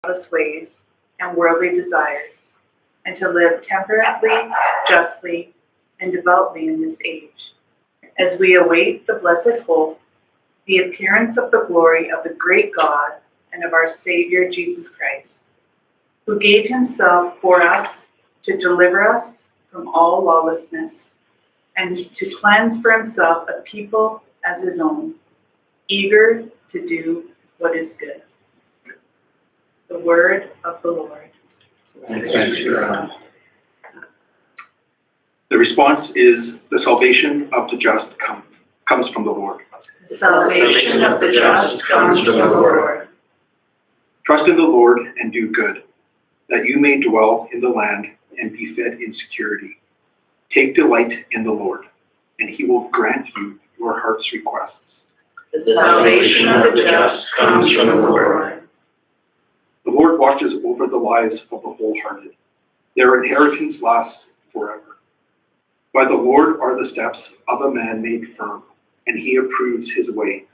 godless ways and worldly desires, and to live temperately, justly, and devoutly in this age, as we await the blessed hope, the appearance of the glory of the great God and of our Savior Jesus Christ, who gave himself for us to deliver us from all lawlessness and to cleanse for himself a people as his own, eager to do what is good. The word of the Lord. Thanks be to God. The response is, the salvation of the just comes from the Lord. The salvation of the just comes from the Lord. Trust in the Lord and do good, that you may dwell in the land and be fed in security. Take delight in the Lord, and he will grant you your heart's requests. The salvation of the just comes from the Lord. The Lord watches over the lives of the wholehearted. Their inheritance lasts forever. By the Lord are the steps of a man made firm, and he approves his way.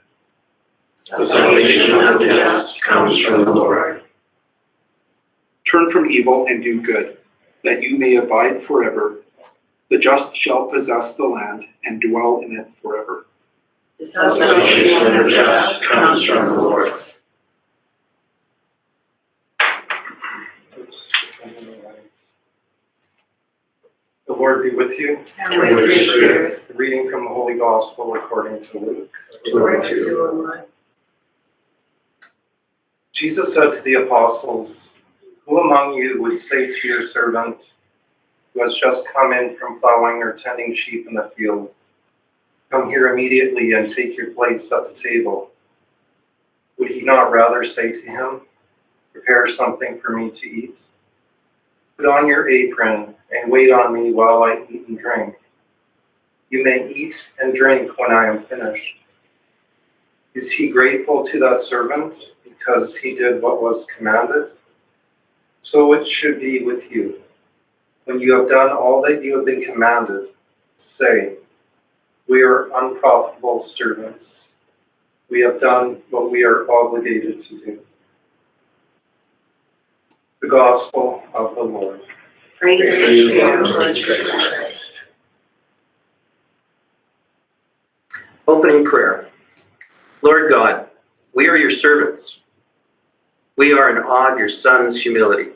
The salvation of the just comes from the Lord. Turn from evil and do good, that you may abide forever. The just shall possess the land and dwell in it forever. The salvation of the just comes from the Lord. The Lord be with you. And with your spirit. Reading from the Holy Gospel according to Luke. Glory to you, O Lord. Jesus said to the apostles, "Who among you would say to your servant who has just come in from plowing or tending sheep in the field, 'Come here immediately and take your place at the table'? Would he not rather say to him, 'Prepare something for me to eat'? Put on your apron and wait on me while I eat and drink. You may eat and drink when I am finished.' Is he grateful to that servant because he did what was commanded? So it should be with you. When you have done all that you have been commanded, say, 'We are unprofitable servants. We have done what we are obligated to do.'" The Gospel of the Lord. Praise to you, Lord Jesus Christ. Opening prayer. Lord God, we are your servants. We are in awe of your Son's humility.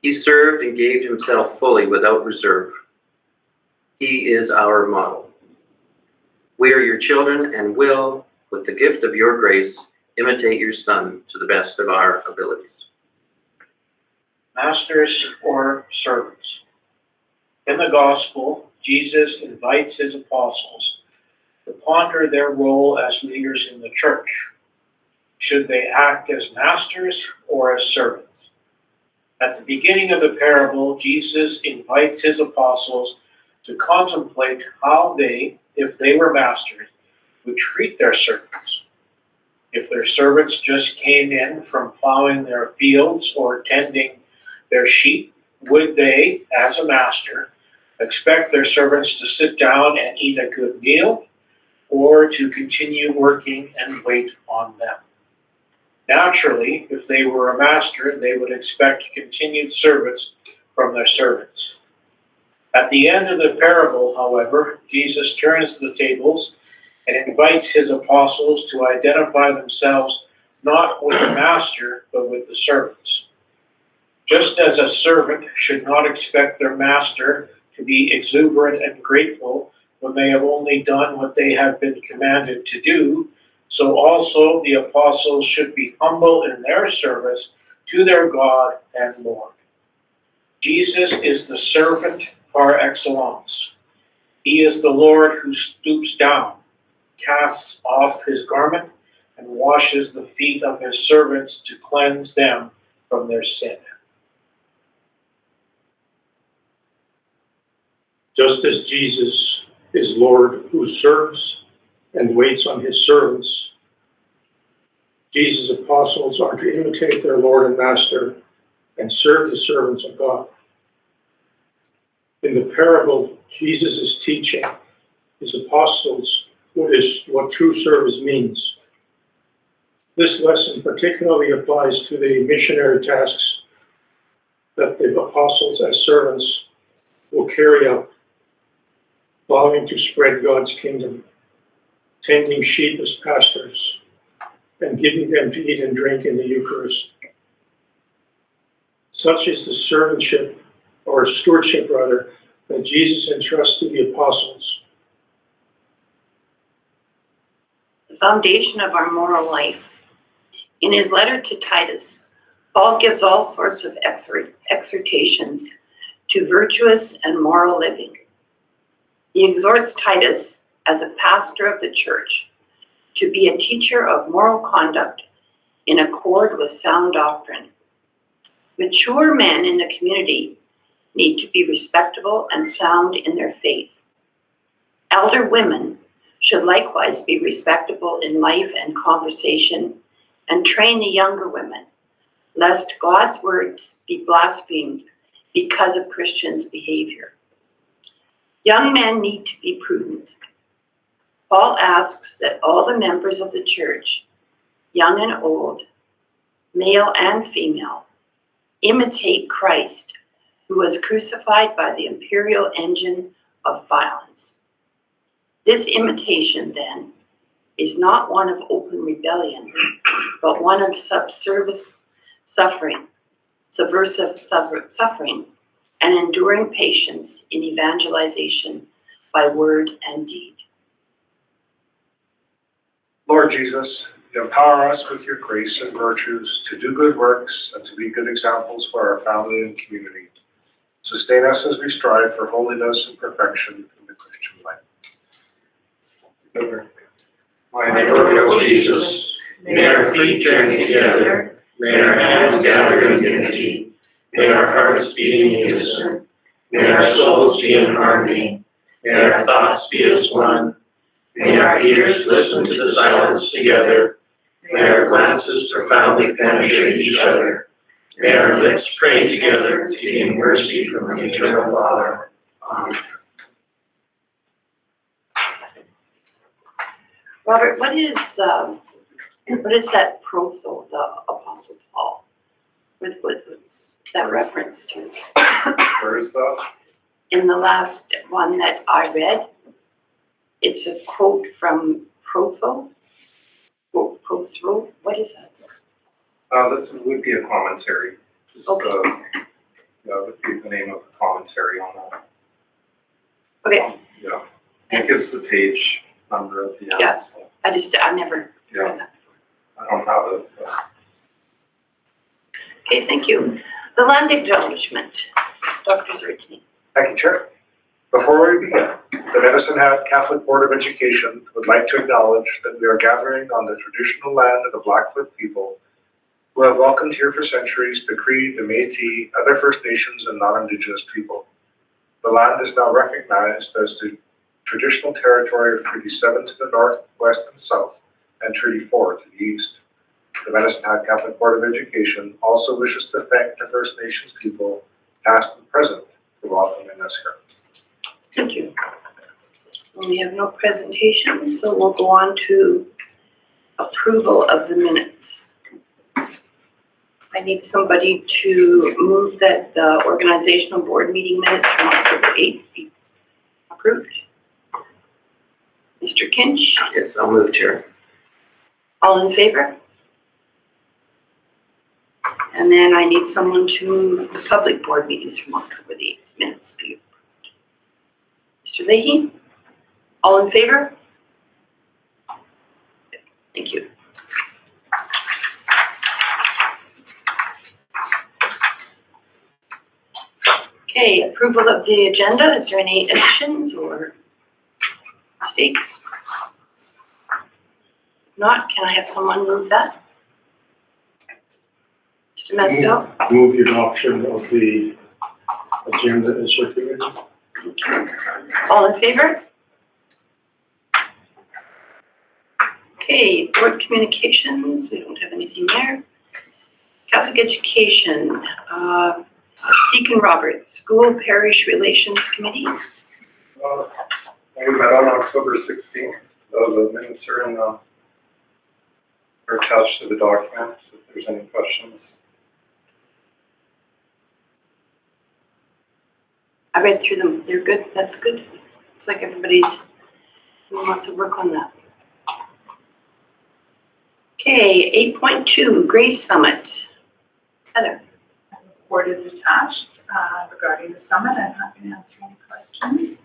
He served and gave himself fully without reserve. He is our model. We are your children and will, with the gift of your grace, imitate your Son to the best of our abilities. Masters or servants. In the gospel, Jesus invites his apostles to ponder their role as leaders in the church. Should they act as masters or as servants? At the beginning of the parable, Jesus invites his apostles to contemplate how they, if they were masters, would treat their servants. If their servants just came in from plowing their fields or tending their sheep, would they, as a master, expect their servants to sit down and eat a good meal, or to continue working and wait on them? Naturally, if they were a master, they would expect continued service from their servants. At the end of the parable, however, Jesus turns the tables and invites his apostles to identify themselves not with the master, but with the servants. Just as a servant should not expect their master to be exuberant and grateful when they have only done what they have been commanded to do, so also the apostles should be humble in their service to their God and Lord. Jesus is the servant par excellence. He is the Lord who stoops down, casts off his garment, and washes the feet of his servants to cleanse them from their sin. Just as Jesus is Lord who serves and waits on his servants, Jesus' apostles are to imitate their Lord and Master and serve the servants of God. In the parable, Jesus is teaching his apostles what true service means. This lesson particularly applies to the missionary tasks that the apostles as servants will carry out, longing to spread God's kingdom, tending sheep as pastors, and giving them to eat and drink in the Eucharist. Such is the servantship, or stewardship rather, that Jesus entrusts to the apostles. The foundation of our moral life. In his letter to Titus, Paul gives all sorts of exhortations to virtuous and moral living. He exhorts Titus, as a pastor of the church, to be a teacher of moral conduct in accord with sound doctrine. Mature men in the community need to be respectable and sound in their faith. Elder women should likewise be respectable in life and conversation, and train the younger women, lest God's words be blasphemed because of Christians' behavior. Young men need to be prudent. Paul asks that all the members of the church, young and old, male and female, imitate Christ, who was crucified by the imperial engine of violence. This imitation, then, is not one of open rebellion, but one of subversive suffering, and enduring patience in evangelization by word and deed. Lord Jesus, you empower us with your grace and virtues to do good works and to be good examples for our family and community. Sustain us as we strive for holiness and perfection in the Christian life. My Lord Jesus, may our feet journey together, may our hands gather in unity, may our hearts beat in unison, may our souls be in harmony, may our thoughts be as one, may our ears listen to the silence together, may our glances profoundly penetrate each other, may our lips pray together to gain mercy from the eternal Father. Amen. Robert, what is that protho, the Apostle Paul? What's that reference to? Where is that? In the last one that I read, it's a quote from Protho. Protho, what is that? That would be a commentary. Okay. That would be the name of the commentary on that. Okay, Yeah. It gives the page number at the end. Yeah. So I never read that. I don't have it. But Okay, thank you. The land acknowledgement, Dr. Zerchny. Thank you, Chair. Before we begin, the Medicine Hat Catholic Board of Education would like to acknowledge that we are gathering on the traditional land of the Blackfoot people, who have welcomed here for centuries the Cree, the Métis, other First Nations, and non-Indigenous people. The land is now recognized as the traditional territory of Treaty 7 to the north, west, and south, and Treaty 4 to the east. The Medicine Hat Catholic Board of Education also wishes to thank the First Nations people, past and present, for welcoming us here. Thank you. We have no presentations, so we'll go on to approval of the minutes. I need somebody to move that the organizational board meeting minutes from October 8th be approved. Mr. Kinch, Yes, I'll move, Chair. all in favor? And then I need someone to move the public board meetings from October the 8th minutes be approved. Mr. Leahy, all in favor? Thank you. Okay, approval of the agenda. Is there any additions or mistakes? If not, can I have someone move that? Mr. Mestel? Move the adoption of the agenda as circulated. Thank you. All in favor? Okay, board communications, we don't have anything there. Catholic education, Deacon Robert, School Parish Relations Committee. We met on October 16th. The minutes are in the are attached to the document if there's any questions. I read through them. They're good. That's good. It's like everybody's doing lots of work on that. Okay, 8.2, Grace Summit. Heather. Report is attached regarding the summit. I'm happy to answer any questions.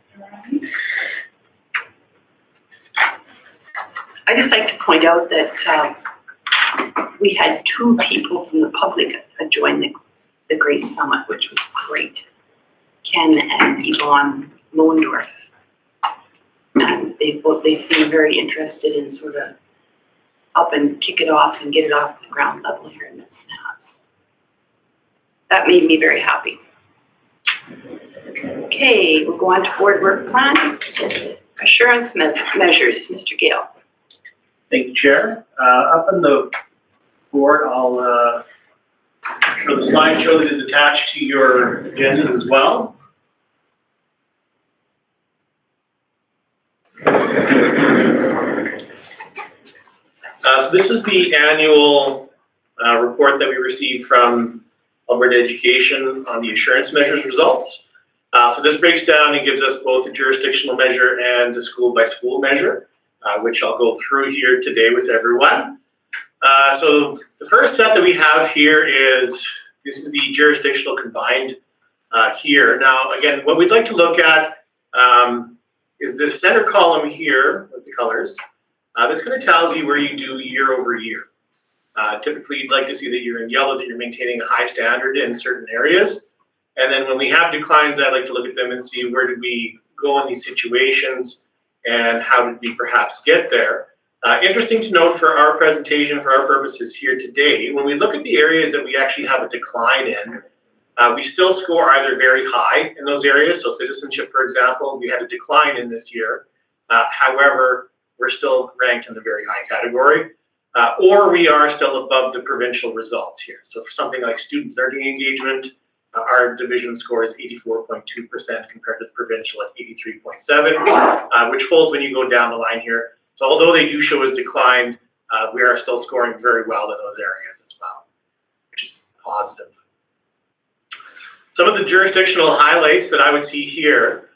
I just like to point out that we had 2 people from the public join the Grace Summit, which was great. Ken and Yvonne Lohndorf. And they seem very interested in sort of help and kick it off and get it off the ground level here in Medicine Hat. That made me very happy. Okay, we'll go on to board work plan. Assurance measures, Mr. Gale. Thank you, Chair. Up on the board, I'll show the slideshow that is attached to your agendas as well. So this is the annual report that we received from Alberta Education on the assurance measures results. So this breaks down and gives us both a jurisdictional measure and a school by school measure, which I'll go through here today with everyone. So the first set that we have here is, this is the jurisdictional combined here. Now, again, what we'd like to look at is this center column here with the colors. This kind of tells you where you do year over year. Typically, you'd like to see that you're in yellow, that you're maintaining a high standard in certain areas. And then when we have declines, I like to look at them and see where did we go in these situations and how did we perhaps get there. Interesting to note for our presentation, for our purposes here today, when we look at the areas that we actually have a decline in, we still score either very high in those areas. So citizenship, for example, we had a decline in this year. However, we're still ranked in the very high category. Or we are still above the provincial results here. So for something like student learning engagement, our division score is 84.2% compared to the provincial at 83.7, which holds when you go down the line here. So although they do show as declined, we are still scoring very well in those areas as well, which is positive. Some of the jurisdictional highlights that I would see here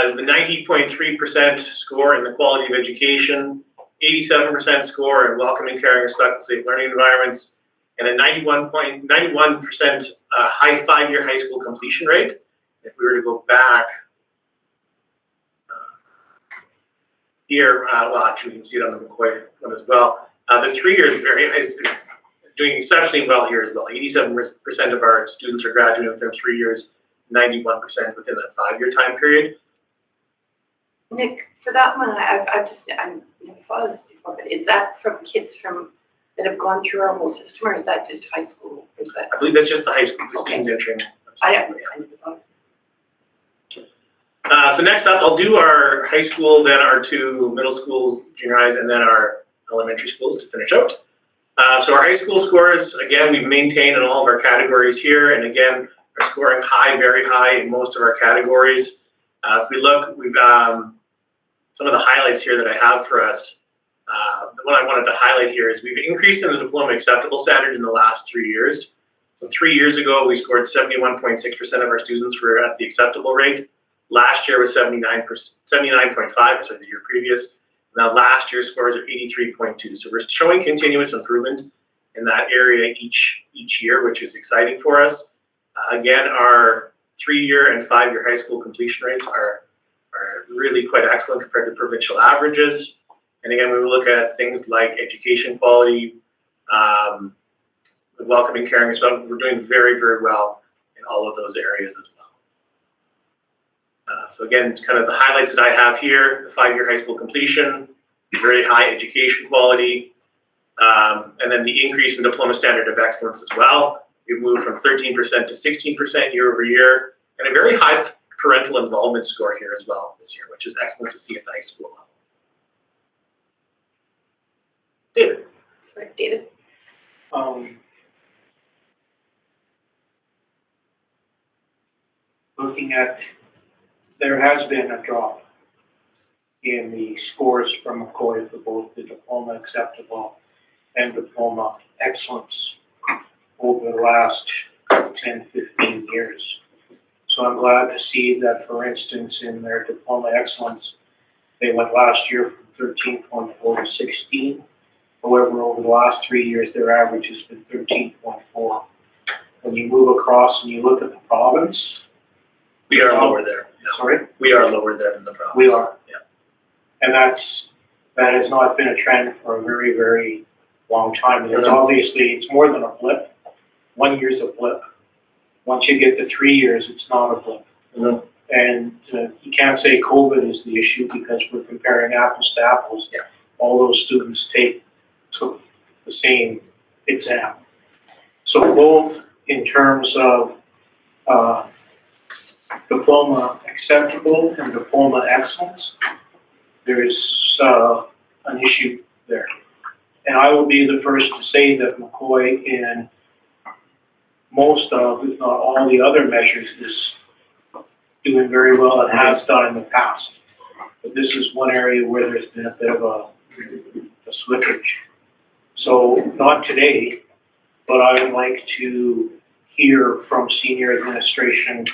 is the 90.3% score in the quality of education, 87% score in welcoming, caring, respectful, safe learning environments, and a 91% high 5-year high school completion rate. If we were to go back here, well, actually, you can see it on the McCoy one as well. The 3 years is doing exceptionally well here as well. 87% of our students are graduating within 3 years, 91% within that 5-year time period. Nick, for that one, I've never thought of this before, but is that from kids that have gone through our whole system, or is that just high school? Is that? I believe that's just the high school, the Okay. students entering. I never thought. So next up, I'll do our high school, then our 2 middle schools, junior highs, and then our elementary schools to finish out. So our high school scores, again, we've maintained in all of our categories here, and again, are scoring high, very high in most of our categories. If we look, we've some of the highlights here that I have for us. The one I wanted to highlight here is we've increased in the diploma acceptable standard in the last 3 years. So 3 years ago, we scored 71.6% of our students were at the acceptable rate. Last year was 79.5%, sorry, the year previous. Now last year's scores are 83.2. So we're showing continuous improvement in that area each year, which is exciting for us. Again, our 3-year and 5-year high school completion rates are really quite excellent compared to provincial averages. And again, we will look at things like education quality, welcoming, caring, respect. We're doing very, very well in all of those areas as well. So again, kind of the highlights that I have here: the 5-year high school completion, very high education quality, and then the increase in diploma standard of excellence as well. We've moved from 13% to 16% year over year, and a very high parental involvement score here as well this year, which is excellent to see at the high school level. David. Sorry, David. Looking at, there has been a drop in the scores from McCoy for both the diploma acceptable and diploma excellence over the last 10, 15 years. So I'm glad to see that, for instance, in their diploma excellence, they went last year from 13.4 to 16. However, over the last 3 years, their average has been 13.4. When you move across and you look at the province, We are lower there. sorry, We are lower there than the province. we are. Yeah. And that has not been a trend for a very, very long time. And it's Mhm. obviously, it's more than a blip. 1 year's a blip. Once you get to 3 years, it's not a blip. Mhm. And you can't say COVID is the issue because we're comparing apples to apples. Yeah. All those students took the same exam. So both in terms of diploma acceptable and diploma excellence, there's an issue there. And I will be the first to say that McCoy, in most of, if not all the other measures, is doing very well and has done in the past. But this is one area where there's been a bit of a slippage. So not today, but I would like to hear from senior administration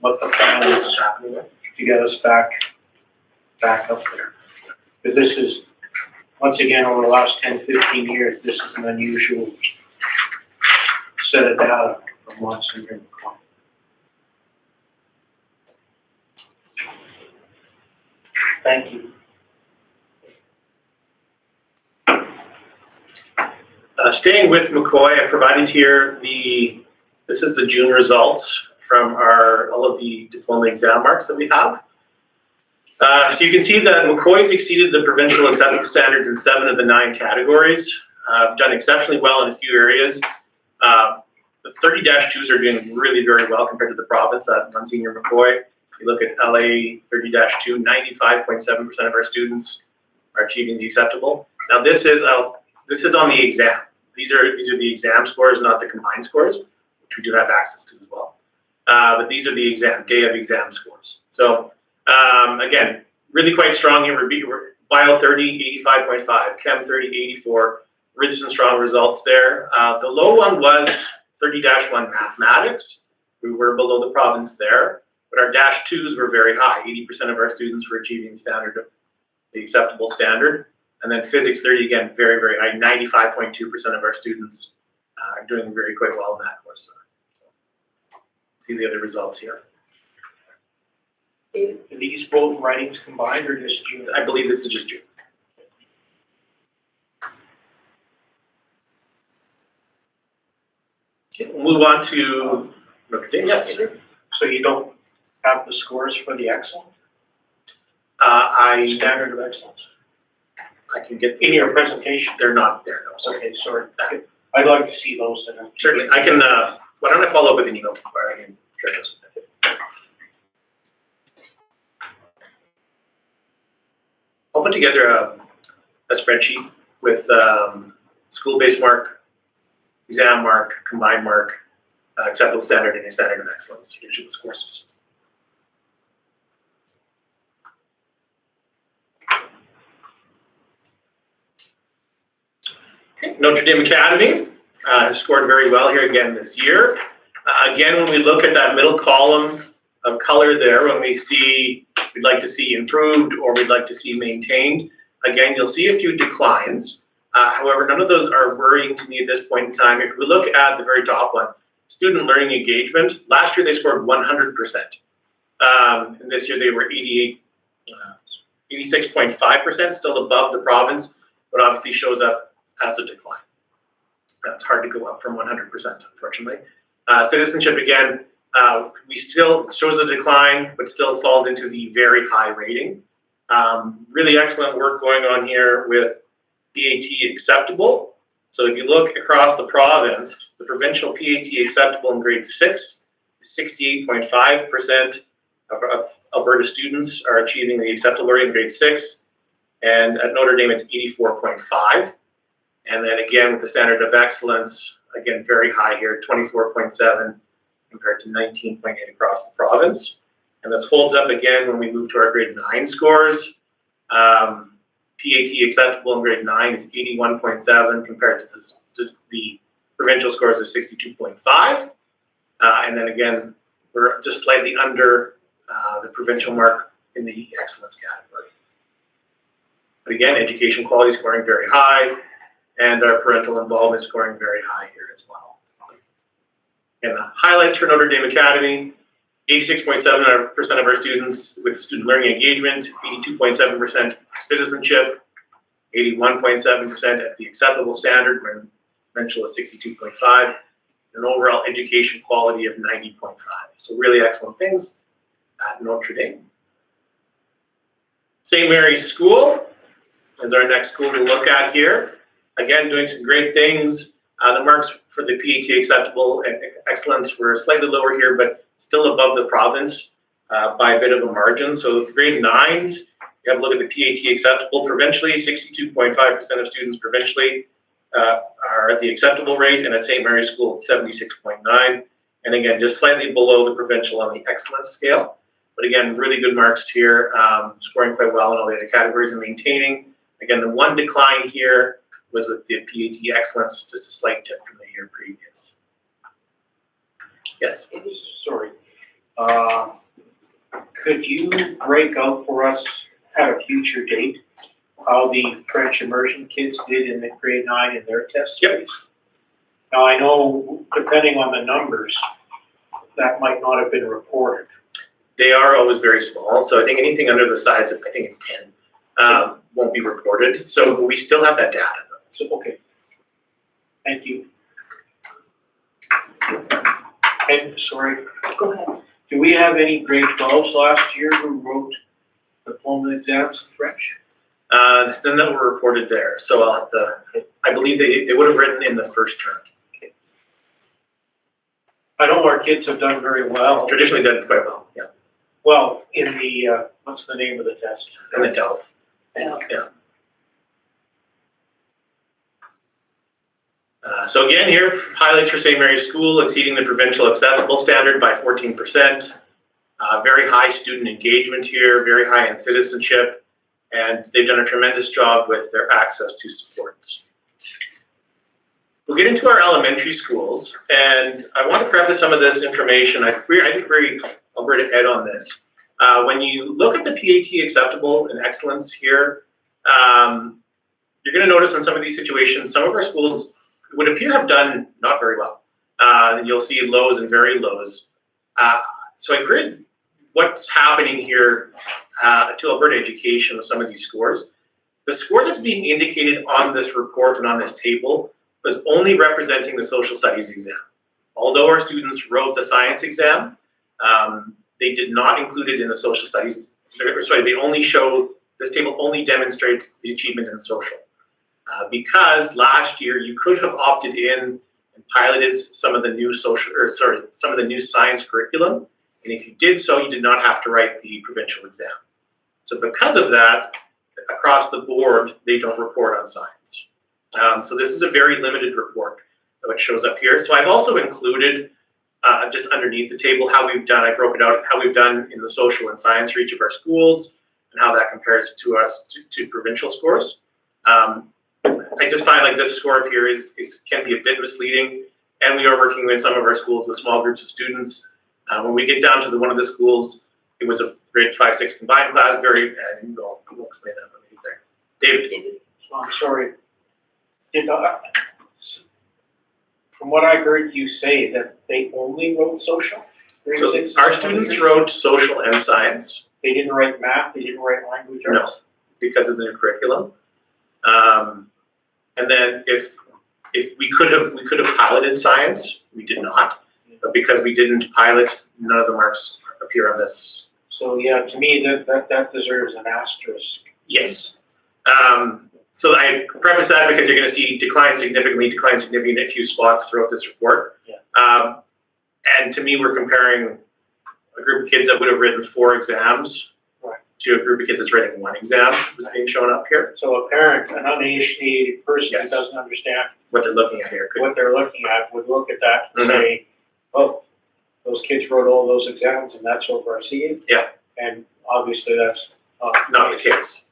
what the plan is to get us back up there. Because this is, once again, over the last 10, 15 years, this is an unusual set of data from Monsignor McCoy. Thank you. Staying with McCoy, I provided here this is the June results from all of the diploma exam marks that we have. So you can see that McCoy's exceeded the provincial acceptance standards in 7 of the 9 categories. Done exceptionally well in a few areas. The 30-2s are doing really very well compared to the province at Monsignor McCoy. If you look at LA 30-2, 95.7% of our students are achieving the acceptable. Now this is on the exam. These are the exam scores, not the combined scores, which we do have access to as well. But these are the day of exam scores. So again, really quite strong here. Bio 30, 85.5, Chem 30, 84. Really some strong results there. The low one was 30-1 mathematics. We were below the province there, but our -2s were very high. 80% of our students were achieving the acceptable standard. And then physics 30, again, very, very high. 95.2% of our students are doing very quite well in that course. So, see the other results here. Are these both writings combined or just June? I believe this is just June. Okay, we'll move on to Notre Dame. Yes, sir. So you don't have the scores for the excellent, I standard of excellence? can get In your presentation? They're not there, no. So Okay, sorry. I'd like to see those then. certainly, I can. Why don't I follow up with an email where I can share those? I'll put together a spreadsheet with school-based mark, exam mark, combined mark, acceptable standard, and a standard of excellence for each of those courses. Okay, Notre Dame Academy has scored very well here again this year. Again, when we look at that middle column of color there, when we see we'd like to see improved or we'd like to see maintained, again, you'll see a few declines. However, none of those are worrying to me at this point in time. If we look at the very top one, student learning engagement, last year they scored 100%. And this year they were 86.5%, still above the province, but obviously shows up as a decline. That's hard to go up from 100%, unfortunately. Citizenship, again, we still shows a decline, but still falls into the very high rating. Really excellent work going on here with PAT acceptable. So if you look across the province, the provincial PAT acceptable in grade 6 is 68.5% of Alberta students are achieving the acceptable rate in grade 6. And at Notre Dame, it's 84.5. And then again, with the standard of excellence, again, very high here, 24.7 compared to 19.8 across the province. And this holds up again when we move to our grade 9 scores. PAT PAT acceptable in grade 9 is 81.7 compared to the provincial scores of 62.5. And then again, we're just slightly under the provincial mark in the excellence category. But again, education quality scoring very high, and our parental involvement scoring very high here as well. And the highlights for Notre Dame Academy, 86.7% of our students with student learning engagement, 82.7% citizenship, 81.7% at the acceptable standard, when provincial is 62.5, and overall education quality of 90.5. So really excellent things at Notre Dame. St. Mary's School is our next school to look at here. Again, doing some great things. The marks for the PAT acceptable and excellence were slightly lower here, but still above the province by a bit of a margin. So grade 9s, you have a look at the PAT acceptable provincially, 62.5% of students provincially are at the acceptable rate, and at St. Mary's School, 76.9. And again, just slightly below the provincial on the excellence scale. But again, really good marks here, scoring quite well in all the other categories and maintaining. Again, the one decline here was with the PAT excellence, just a slight tip from the year previous. Yes? Sorry. Could you break out for us at a future date how the French immersion kids did in the grade 9 in their test series? Now, I know, depending on the numbers, that might not have been reported. They are always very small, so I think anything under the size of, I think it's 10, won't be reported. So we still have that data, though. So, okay. Thank you. And, sorry, Go ahead. do we have any grade 12s last year who wrote diploma exams in French? None that were reported there. So I'll have to, I believe they would have written in the first term. I know our kids have done very well. Traditionally done quite well, yeah. Well, in the, what's the name of the test? In the DELF. Yeah. Yeah. So again, here, highlights for St. Mary's School, exceeding the provincial acceptable standard by 14%. Very high student engagement here, very high in citizenship, and they've done a tremendous job with their access to supports. We'll get into our elementary schools, and I want to preface some of this information. I did query Alberta Ed on this. When you look at the PAT acceptable and excellence here, you're going to notice in some of these situations, some of our schools would appear have done not very well. And you'll see lows and very lows. So I queried what's happening here to Alberta education with some of these scores. The score that's being indicated on this report and on this table was only representing the social studies exam. Although our students wrote the science exam, they did not include it in the social studies. Sorry, they only show, this table only demonstrates the achievement in social. Because last year you could have opted in and piloted some of the new some of the new science curriculum. And if you did so, you did not have to write the provincial exam. So because of that, across the board, they don't report on science. So this is a very limited report, which shows up here. So I've also included just underneath the table how we've done, I broke it out, how we've done in the social and science for each of our schools and how that compares to us to provincial scores. I just find like this score up here can be a bit misleading, and we are working with some of our schools with small groups of students. When we get down to one of the schools, it was a grade 5-6 combined class, and we'll explain that when we get there. David? I'm sorry. From what I heard you say, that they only wrote social? So our students wrote social and science. They didn't write math, they didn't write language arts? No, because of their curriculum. And then if we could have piloted science, we did not. But because we didn't pilot, none of the marks appear on this. So yeah, to me, that deserves an asterisk. Yes. So I preface that because you're going to see decline significantly in a few spots throughout this report. Yeah. And to me, we're comparing a group of kids that would have written 4 exams to a group of kids that's writing 1 exam, that's being shown up here. So a parent, an uninitiated person Yes. who doesn't understand What they're looking at here. what they're looking at would look at that and say, oh, those kids wrote all those exams and that's what we're seeing? Yeah. And obviously that's Not the case.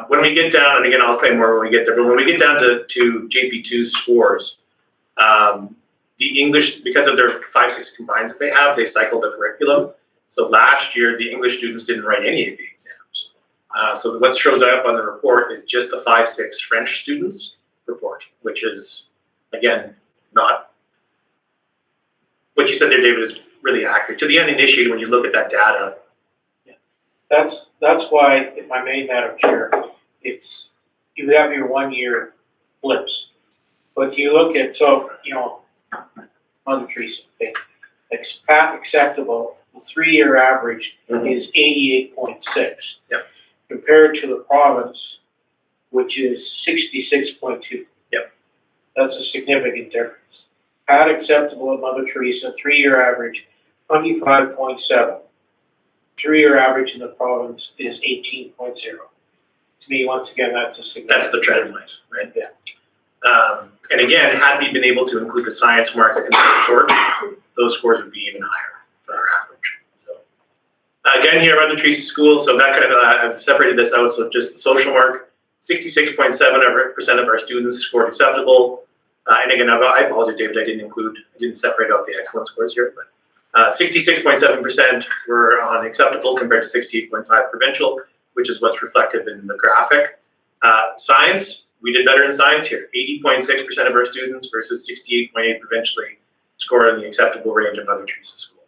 When we get down, and again, I'll say more when we get there, but when we get down to JP2's scores, the English, because of their 5-6 combines that they have, they cycled the curriculum. So last year, the English students didn't write any of the exams. So what shows up on the report is just the 5-6 French students report, which is, again, not, what you said there, David, is really accurate. To the uninitiated, when you look at that data. That's why, if I may, Madam Chair, it's, you have your 1 year blips. But you look at, so, you know, Mother Teresa, okay, acceptable, the 3-year average is 88.6. Yep. Compared to the province, which is 66.2. Yep. That's a significant difference. Pat acceptable at Mother Teresa, 3-year average, 25.7. 3-year average in the province is 18.0. To me, once again, that's a significant. That's the trend line, right? Yeah. And again, had we been able to include the science marks in the report, those scores would be even higher for our average. So again, here Mother Teresa School, so that kind of, I've separated this out. So just the social mark, 66.7% of our students scored acceptable. And again, I apologize, David, I didn't separate out the excellent scores here, but 66.7% were on acceptable compared to 68.5 provincial, which is what's reflected in the graphic. Science, we did better in science here. 80.6% of our students versus 68.8 provincially scored in the acceptable range of Mother Teresa School.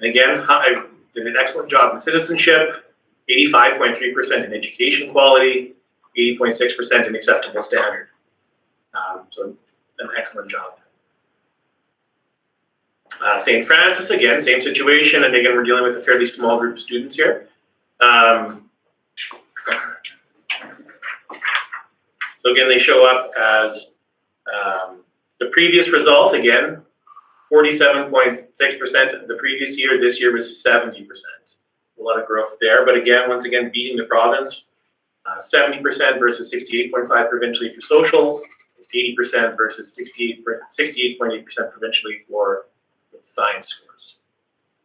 And again, I did an excellent job in citizenship, 85.3% in education quality, 80.6% in acceptable standard. So an excellent job. St. Francis, again, same situation, and again, we're dealing with a fairly small group of students here. So again, they show up as the previous result, again, 47.6% the previous year. This year was 70%. A lot of growth there, but again, once again, beating the province. 70% versus 68.5 provincially for social, 80% versus 68.8% provincially for science scores.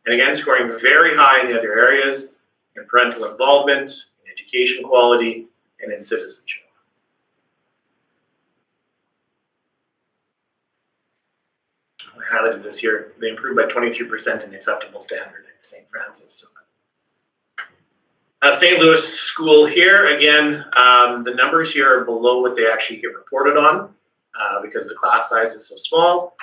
And again, scoring very high in the other areas, in parental involvement, in education quality, and in citizenship. I highlighted this here. They improved by 23% in acceptable standard at St. Francis. St. Louis School here, again, the numbers here are below what they actually get reported on because the class size is so small.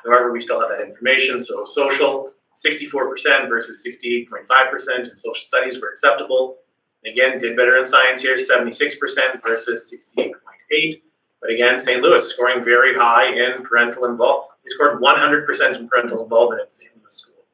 However, we still have that information. So social, 64% versus 68.5% in social studies were acceptable. Again, did better in science here, 76% versus 68.8. But again, St. Louis scoring very high in parental involvement. They scored 100% in parental involvement at St. Louis School.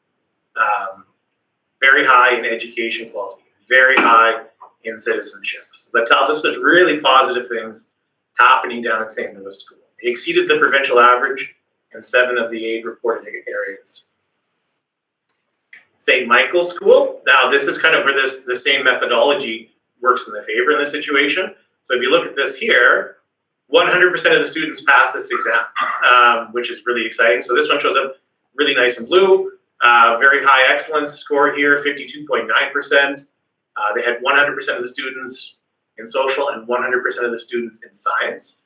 Very high in education quality, very high in citizenship. So that tells us there's really positive things happening down at St. Louis School. They exceeded the provincial average in 7 of the 8 reported areas. St. Michael's School, now this is kind of where the same methodology works in the favor in this situation. So if you look at this here, 100% of the students pass this exam, which is really exciting. So this one shows up really nice in blue, very high excellence score here, 52.9%. They had 100% of the students in social and 100% of the students in science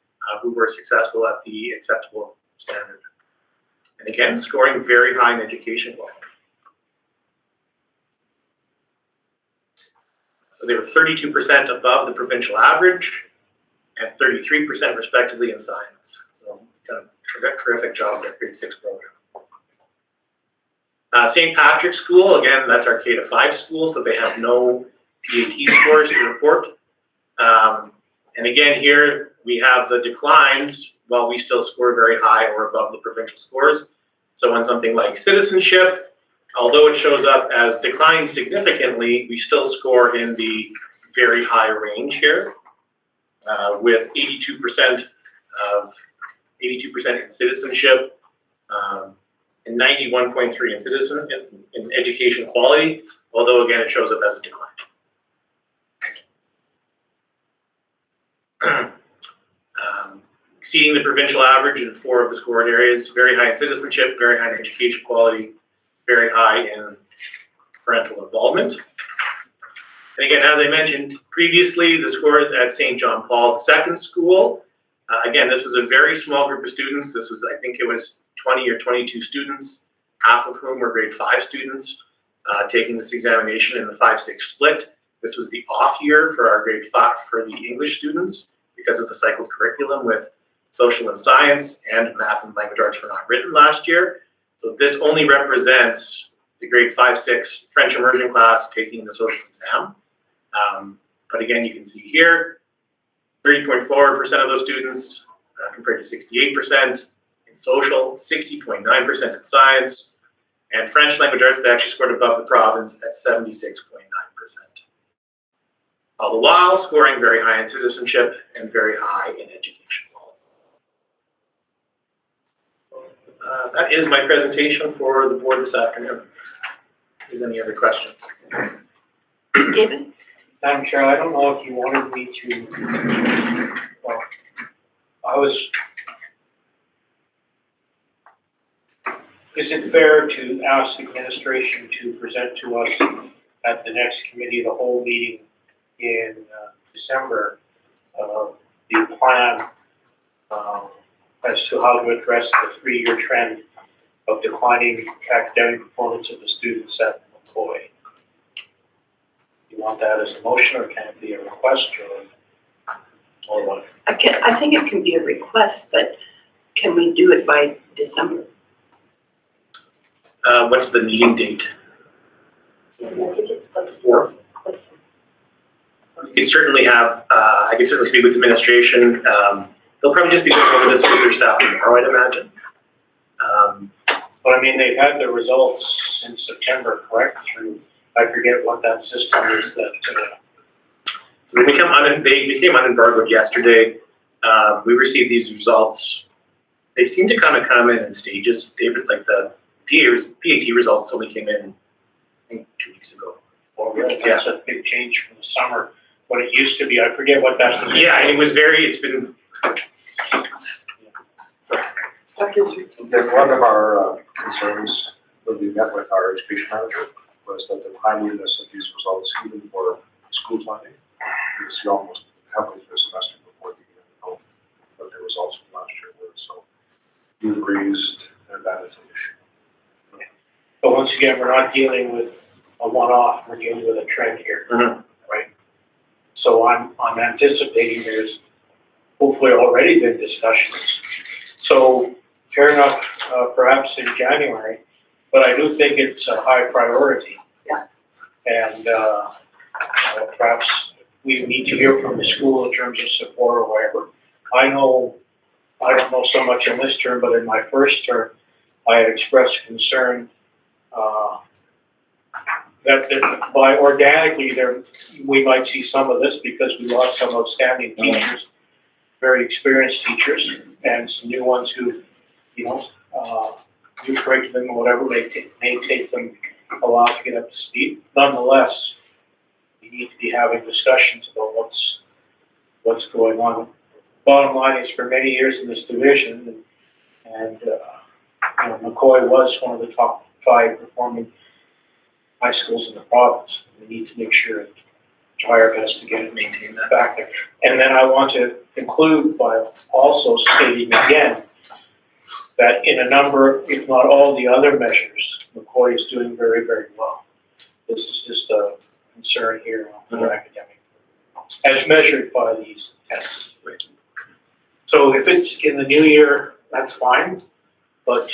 who were successful at the acceptable standard. And again, scoring very high in education quality. So they were 32% above the provincial average and 33% respectively in science. So kind of terrific job at grade 6 program. St. Patrick's School, again, that's our K-5 school, so they have no PAT scores to report. And again, here we have the declines while we still score very high or above the provincial scores. So on something like citizenship, although it shows up as declined significantly, we still score in the very high range here with 82% in citizenship and 91.3 in education quality, although again it shows up as a decline. Exceeding the provincial average in 4 of the scored areas, very high in citizenship, very high in education quality, very high in parental involvement. And again, as I mentioned previously, the scores at St. John Paul II School, again, this was a very small group of students. This was, I think it was 20 or 22 students, half of whom were grade 5 students taking this examination in the 5-6 split. This was the off year for our grade 5 for the English students because of the cycled curriculum with social and science and math and language arts were not written last year. So this only represents the grade 5-6 French immersion class taking the social exam. But again, you can see here, 30.4% of those students compared to 68% in social, 60.9% in science, and French language arts, they actually scored above the province at 76.9%. All the while scoring very high in citizenship and very high in education. That is my presentation for the board this afternoon. Is there any other questions? David? Madam Chair, I don't know if you wanted me to, well, is it fair to ask administration to present to us at the next committee of the whole meeting in December, the plan as to how to address the 3-year trend of declining academic performance of the students at McCoy? You want that as a motion, or can it be a request, or what? I think it can be a request, but can we do it by December? What's the meeting date? I think it's the 4th. You can certainly have, I can certainly speak with administration. They'll probably just be going over this with their staff tomorrow, I'd imagine. But I mean, they've had the results since September, correct? Through, I forget what that system is that. So they became unembargoed yesterday. We received these results. They seem to kind of come in stages, David, like the PAT results only came in, I think, 2 weeks ago. Well, really, that's a big change from the summer. What it used to be, I forget what that. Yeah, it was it's been. One of our concerns when we met with our education manager was that the timeliness of these results, even for school funding, because you almost halfway through the semester before you even know what the results from last year were. So you raised that as an issue. But once again, we're not dealing with a one-off, we're dealing with a trend here, right? So I'm anticipating there's hopefully already been discussions. So fair enough, perhaps in January, but I do think it's a high priority. Yeah. And perhaps we need to hear from the school in terms of support or whatever. I don't know so much in this term, but in my first term, I had expressed concern that by organically there, we might see some of this because we lost some outstanding teachers, very experienced teachers, and some new ones who, new curriculum or whatever, may take them a while to get up to speed. Nonetheless, we need to be having discussions about what's going on. Bottom line is, for many years in this division, and McCoy was one of the top 5 performing high schools in the province. We need to make sure and try our best to get it maintained that back there. And then I want to conclude by also stating again that in a number, if not all the other measures, McCoy is doing very, very well. This is just a concern here on their academic, as measured by these tests. So if it's in the new year, that's fine, but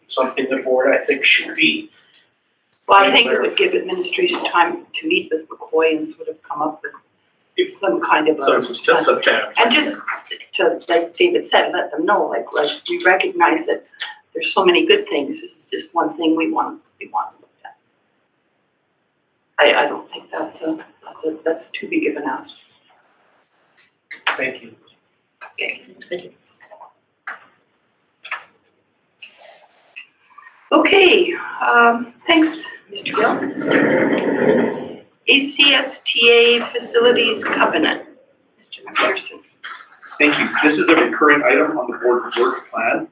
something the board, I think, should be. Well, I think it would give administration time to meet with McCoy and sort of come up with some kind of So it's still September. and just to, like David said, let them know, like we recognize that there's so many good things. This is just one thing we want to look at. I don't think that's too big of an ask. Thank you. Okay. Thank you. Okay, thanks, Mr. Gill. ACSTA Facilities Covenant, Mr. McPherson. Thank you. This is a recurring item on the board work plan.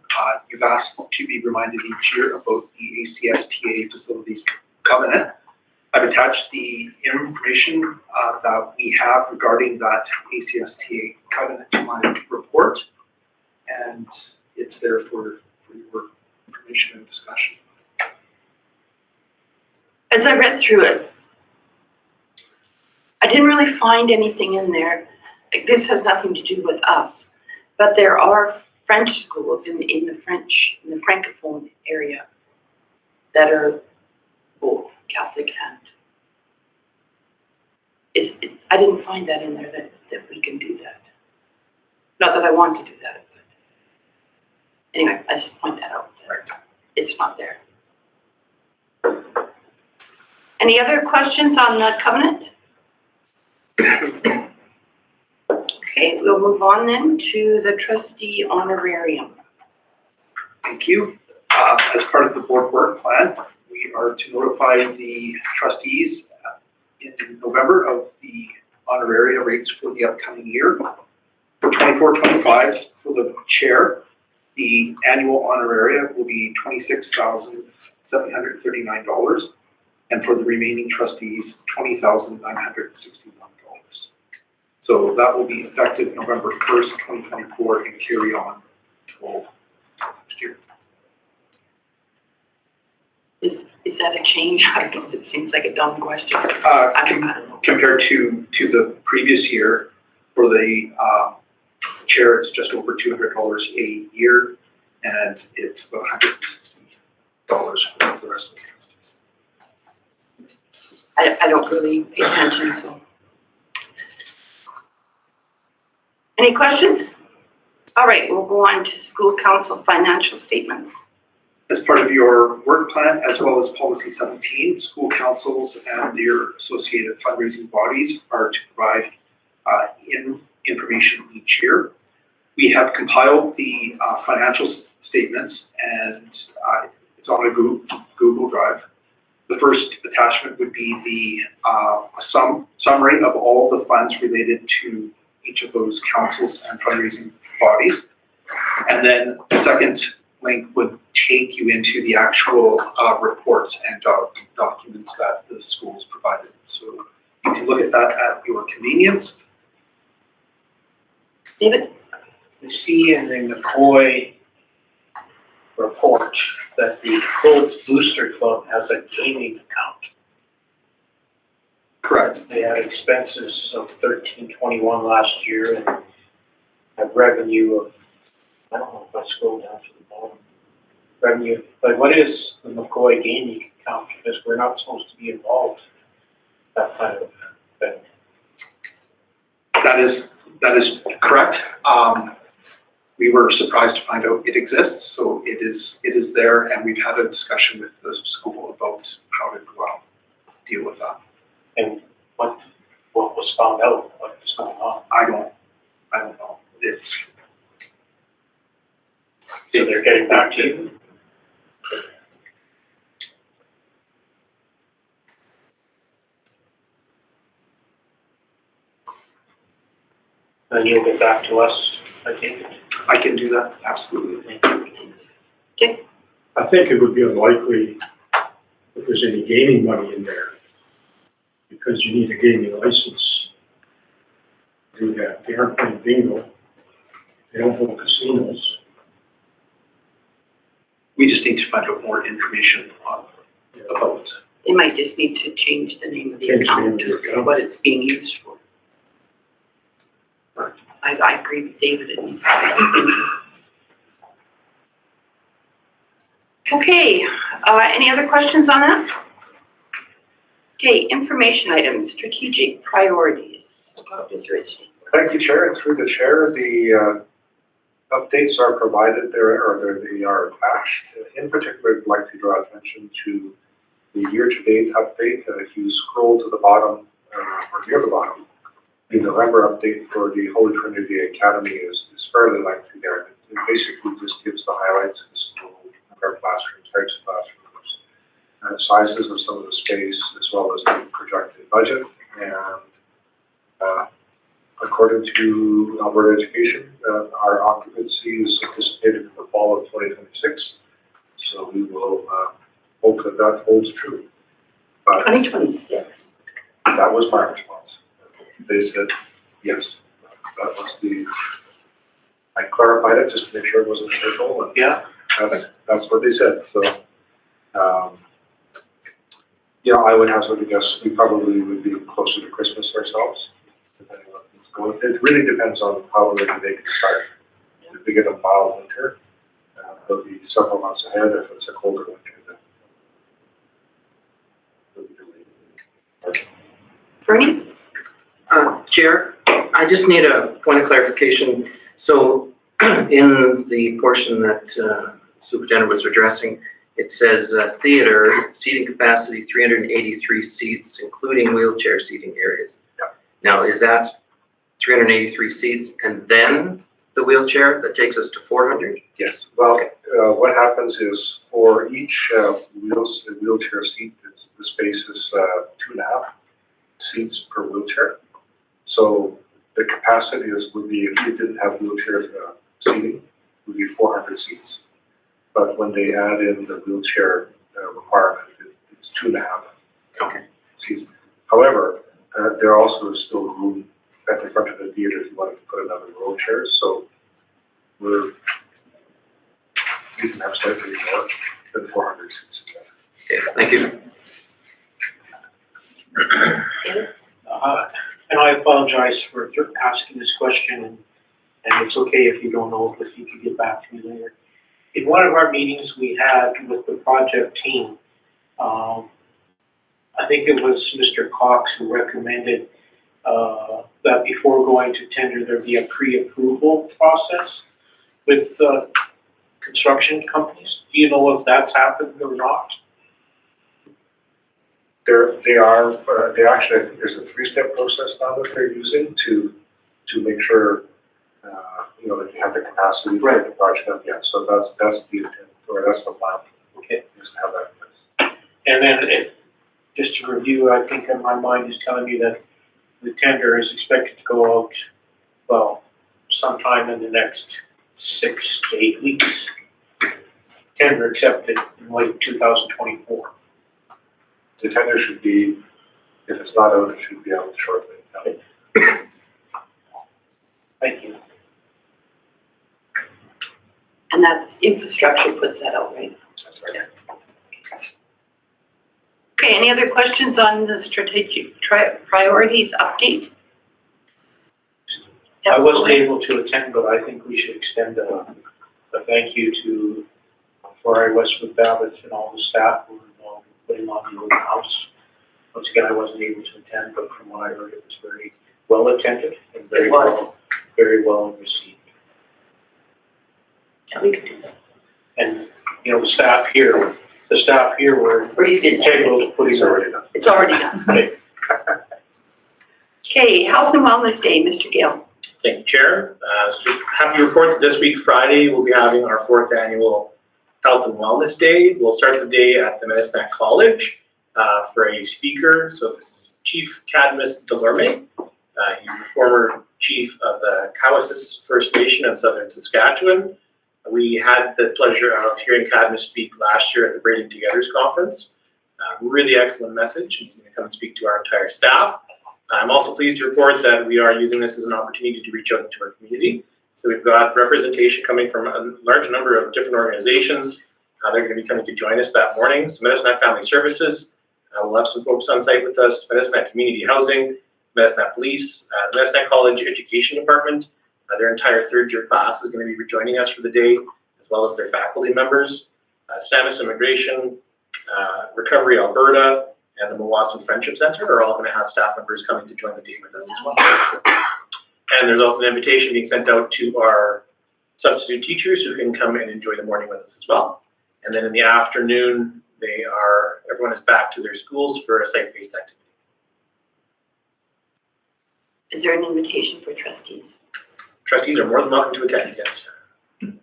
You've asked to be reminded each year about the ACSTA Facilities Covenant. I've attached the information that we have regarding that ACSTA covenant to my report, and it's there for your information and discussion. As I read through it, I didn't really find anything in there. Like, this has nothing to do with us, but there are French schools in the Francophone area that are both Catholic and I didn't find that in there that we can do that. Not that I want to do that. But anyway, I just point that out. Right. It's not there. Any other questions on the covenant? Okay, we'll move on then to the trustee honorarium. Thank you. As part of the board work plan, we are to notify the trustees in November of the honoraria rates for the upcoming year. For 24-25, for the chair, the annual honoraria will be $26,739, and for the remaining trustees, $20,961. So that will be effective November 1st, 2024, and carry on till next year. Is that a change? I don't know, it seems like a dumb question. I don't know. Compared to the previous year, for the chair, it's just over $200 a year, and it's about $160 for the rest of the trustees. I don't really pay attention, so. Any questions? All right, we'll go on to school council financial statements. As part of your work plan, as well as policy 17, school councils and their associated fundraising bodies are to provide information each year. We have compiled the financial statements, and it's on a Google Drive. The first attachment would be the summary of all the funds related to each of those councils and fundraising bodies. And then the second link would take you into the actual reports and documents that the schools provided. So you can look at that at your convenience. David? You see in the McCoy report that the Coles Booster Club has a gaming account. Correct. They had expenses of $13.21 last year and a revenue of, I don't know if I scroll down to the bottom, revenue, but what is the McCoy gaming account? Because we're not supposed to be involved in that kind of thing. That is correct. We were surprised to find out it exists, so it is there, and we've had a discussion with the school about how to deal with that. And what was found out, what's going on? I don't know. So they're getting back to you? And you'll get back to us, I think. I can do that, absolutely. Okay. I think it would be unlikely that there's any gaming money in there, because you need a gaming license to do that. They aren't playing bingo. They don't hold casinos. We just need to find out more information about it. They might just need to change the name of the Change the name account of the to account. what it's being used for. Right. I agree with David, it needs to be. Okay, any other questions on that? Okay, information items, strategic priorities. Ms. Ritchie. Thank you, Chair. And through the Chair, the updates are provided there, or they are attached. In particular, I'd like to draw attention to the year-to-date update. If you scroll to the bottom, or near the bottom, the November update for the Holy Trinity Academy is fairly lengthy there. It basically just gives the highlights of the school, number of classrooms, types of classrooms, sizes of some of the space, as well as the projected budget. And according to Alberta Education, our occupancy is anticipated in the fall of 2026. So we will hope that holds true. But 2026. that was my response. They said, yes. That was I clarified it just to make sure it wasn't a circle, and Yeah. that's what they said, so. Yeah, I would hazard to guess we probably would be closer to Christmas ourselves, depending on what's going. It really depends on how early they can start. If they get a mild winter, they'll be several months ahead. If it's a colder winter, then they'll be delayed. Bernie? Chair, I just need a point of clarification. So in the portion that Superintendent was addressing, it says theater seating capacity 383 seats, including wheelchair seating areas. Yeah. Now, is that 383 seats and then the wheelchair that takes us to 400? Yes, well, what happens is for each wheelchair seat, the space is 2.5 seats per wheelchair. So the capacity would be, if you didn't have wheelchair seating, would be 400 seats. But when they add in the wheelchair requirement, it's 2.5 seats. However, there also is still room at the front of the theater if you wanted to put another row of chairs. So we can have slightly more than 400 seats again. Okay, thank you. And I apologize for asking this question, and it's okay if you don't know, but you can get back to me later. In one of our meetings we had with the project team, I think it was Mr. Cox who recommended that before going to tender, there be a pre-approval process with construction companies. Do you know if that's happened or not? They actually, I think there's a 3-step process now that they're using to make sure, that you have the capacity to get the project up. Yeah, so that's the intent, or that's the plan. Okay. Is to have that in place. And then just to review, I think in my mind is telling me that the tender is expected to go out, well, sometime in the next 6 to 8 weeks. Tender accepted in late 2024. The tender should be, if it's not out, it should be out shortly. Thank you. And that's infrastructure puts that out, right? That's right. Okay, any other questions on the strategic priorities update? I wasn't able to attend, but I think we should extend a thank you for our Westwood Babbitts and all the staff who were involved in putting on the open house. Once again, I wasn't able to attend, but from what I heard, it was very well attended and very well received. Yeah, we could do that. And, the staff here were Or you did. integral to putting It's already done. It's already done. Okay, Health and Wellness Day, Mr. Gale. Thank you, Chair. So happy to report that this week, Friday, we'll be having our 4th annual Health and Wellness Day. We'll start the day at the Medicine Hat College for a speaker. So this is Chief Cadmus Delorme. He's the former chief of the Cowessess First Nation of Southern Saskatchewan. We had the pleasure of hearing Cadmus speak last year at the Braiding Togethers Conference. Really excellent message. He's going to come and speak to our entire staff. I'm also pleased to report that we are using this as an opportunity to reach out to our community. So we've got representation coming from a large number of different organizations. They're going to be coming to join us that morning. So Medicine Hat Family Services, we'll have some folks on site with us. Medicine Hat Community Housing, Medicine Hat Police, the Medicine Hat College Education Department. Their entire 3rd-year class is going to be joining us for the day, as well as their faculty members. Samus Immigration, Recovery Alberta, and the Mawasson Friendship Center are all going to have staff members coming to join the day with us as well. And there's also an invitation being sent out to our substitute teachers who can come and enjoy the morning with us as well. And then in the afternoon, everyone is back to their schools for a site-based activity. Is there an invitation for trustees? Trustees are more than welcome to attend, yes. Good,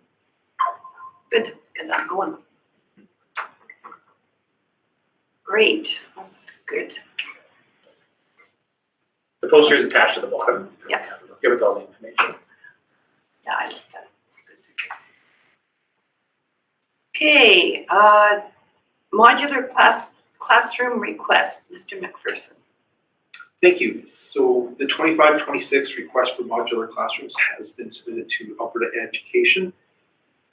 because I'm going. Great, that's good. The poster is attached to the bottom. Yeah. Give it all the information. Yeah, I like that. That's good. Okay, modular classroom request, Mr. McPherson. Thank you. So the 25-26 request for modular classrooms has been submitted to Alberta Education.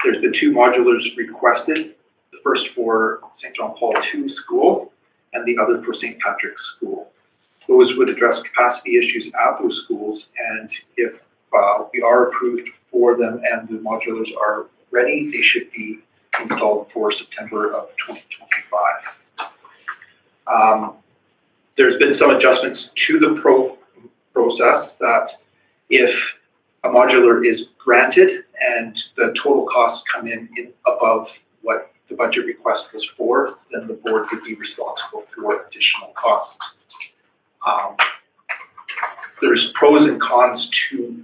There's been 2 modulars requested, the first for St. John Paul II School and the other for St. Patrick's School. Those would address capacity issues at those schools, and if we are approved for them and the modulars are ready, they should be installed for September of 2025. There's been some adjustments to the process that if a modular is granted and the total costs come in above what the budget request was for, then the board would be responsible for additional costs. There's pros and cons to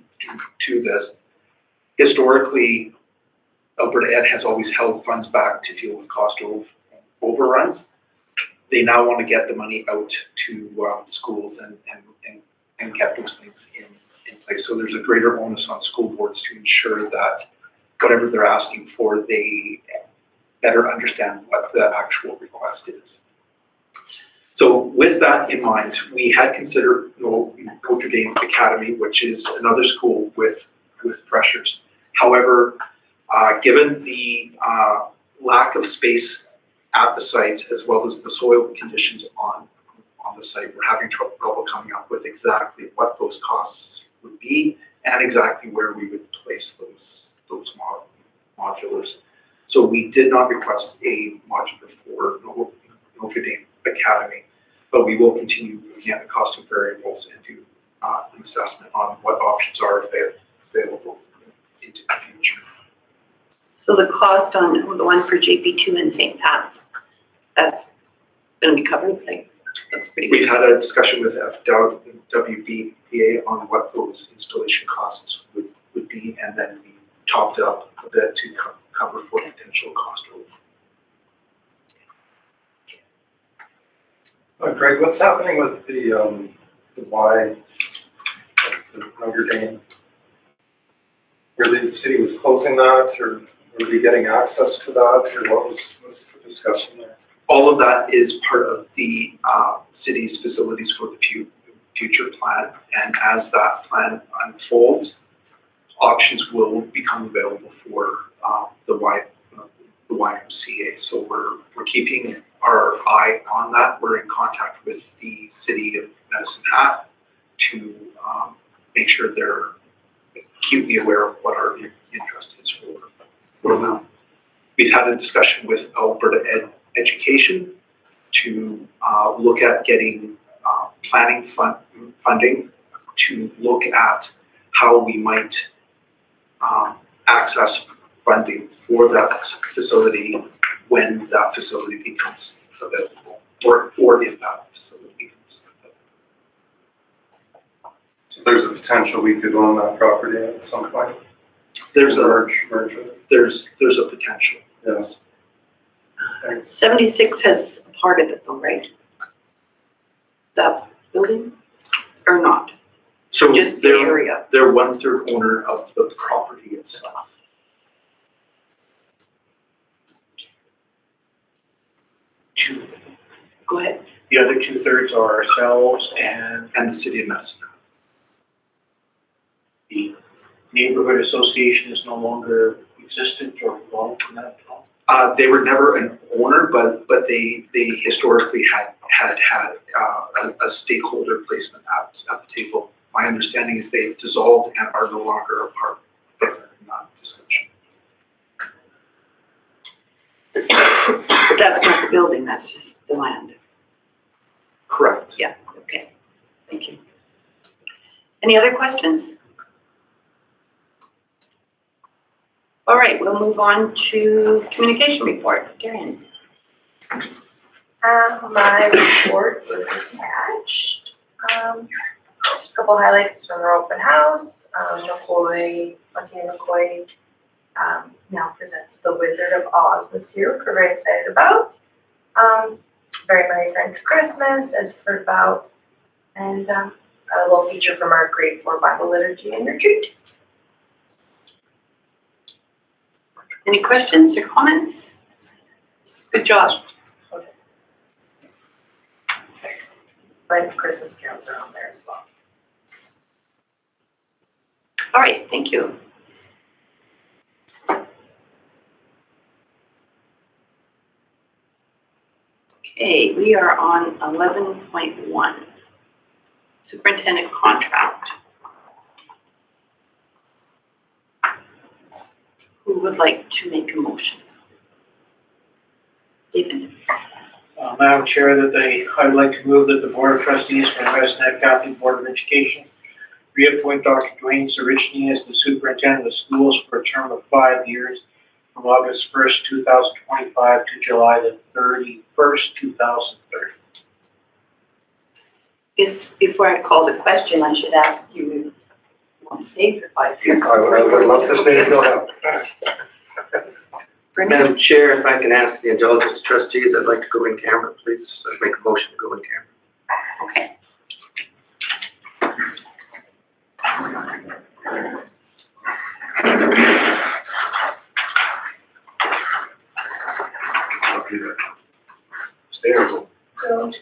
this. Historically, Alberta Ed has always held funds back to deal with cost overruns. They now want to get the money out to schools and get those things in place. So there's a greater onus on school boards to ensure that whatever they're asking for, they better understand what the actual request is. So with that in mind, we had considered Notre Dame Academy, which is another school with pressures. However, given the lack of space at the site, as well as the soil conditions on the site, we're having trouble coming up with exactly what those costs would be and exactly where we would place those modulars. So we did not request a modular for Notre Dame Academy, but we will continue looking at the cost of variables and do an assessment on what options are available into the future. So the cost on the one for JP2 and St. Pat's, that's going to be covered, like, that's pretty good. We've had a discussion with FWBPA on what those installation costs would be, and then we topped it up a bit to cover for potential cost over. Greg, what's happening with the Y, the Notre Dame? Where the city was closing that, or were we getting access to that, or what was the discussion there? All of that is part of the city's facilities for the future plan, and as that plan unfolds, options will become available for the YMCA. So we're keeping our eye on that. We're in contact with the city of Medicine Hat to make sure they're acutely aware of what our interest is for them. We've had a discussion with Alberta Education to look at getting planning funding to look at how we might access funding for that facility when that facility becomes available, or if that facility becomes available. So there's a potential we could own that property at some point. There's a merge with it. there's a potential. Yes. Thanks. 76 has a part of it though, right? That building, or not? So Just the area. they're 1/3 owner of the property itself. Go ahead. The other 2/3 are ourselves and And the city of Medicine. the neighborhood association is no longer existent or involved in that at all. They were never an owner, but they historically had a stakeholder placement at the table. My understanding is they've dissolved and are no longer a part of that discussion. But that's not the building, that's just the land. Correct. Yeah, okay. Thank you. Any other questions? All right, we'll move on to communication report. Darian. My report was attached. Just a couple highlights from our open house. Martina McCoy now presents The Wizard of Oz this year, which we're very excited about. Very Merry French Christmas, as you've heard about, and a little feature from our grade 4 Bible liturgy and retreat. Any questions or comments? Good job. but Christmas carols are on there as well. All right, thank you. Okay, we are on 11.1, superintendent contract. Who would like to make a motion? David? Madam Chair, I'd like to move that the Board of Trustees for the West Neck Catholic Board of Education reappoint Dr. Dwayne Sarichny as the superintendent of schools for a term of 5 years from August 1st, 2025 to July the 31st, 2030. Before I call the question, I should ask you, if you want to stay for 5 years? I would love to stay if you'll help. Brendan? Madam Chair, if I can ask the indulgence of trustees, I'd like to go in camera, please. I'd make a motion to go in camera. Okay. I'll do that. Stay or go?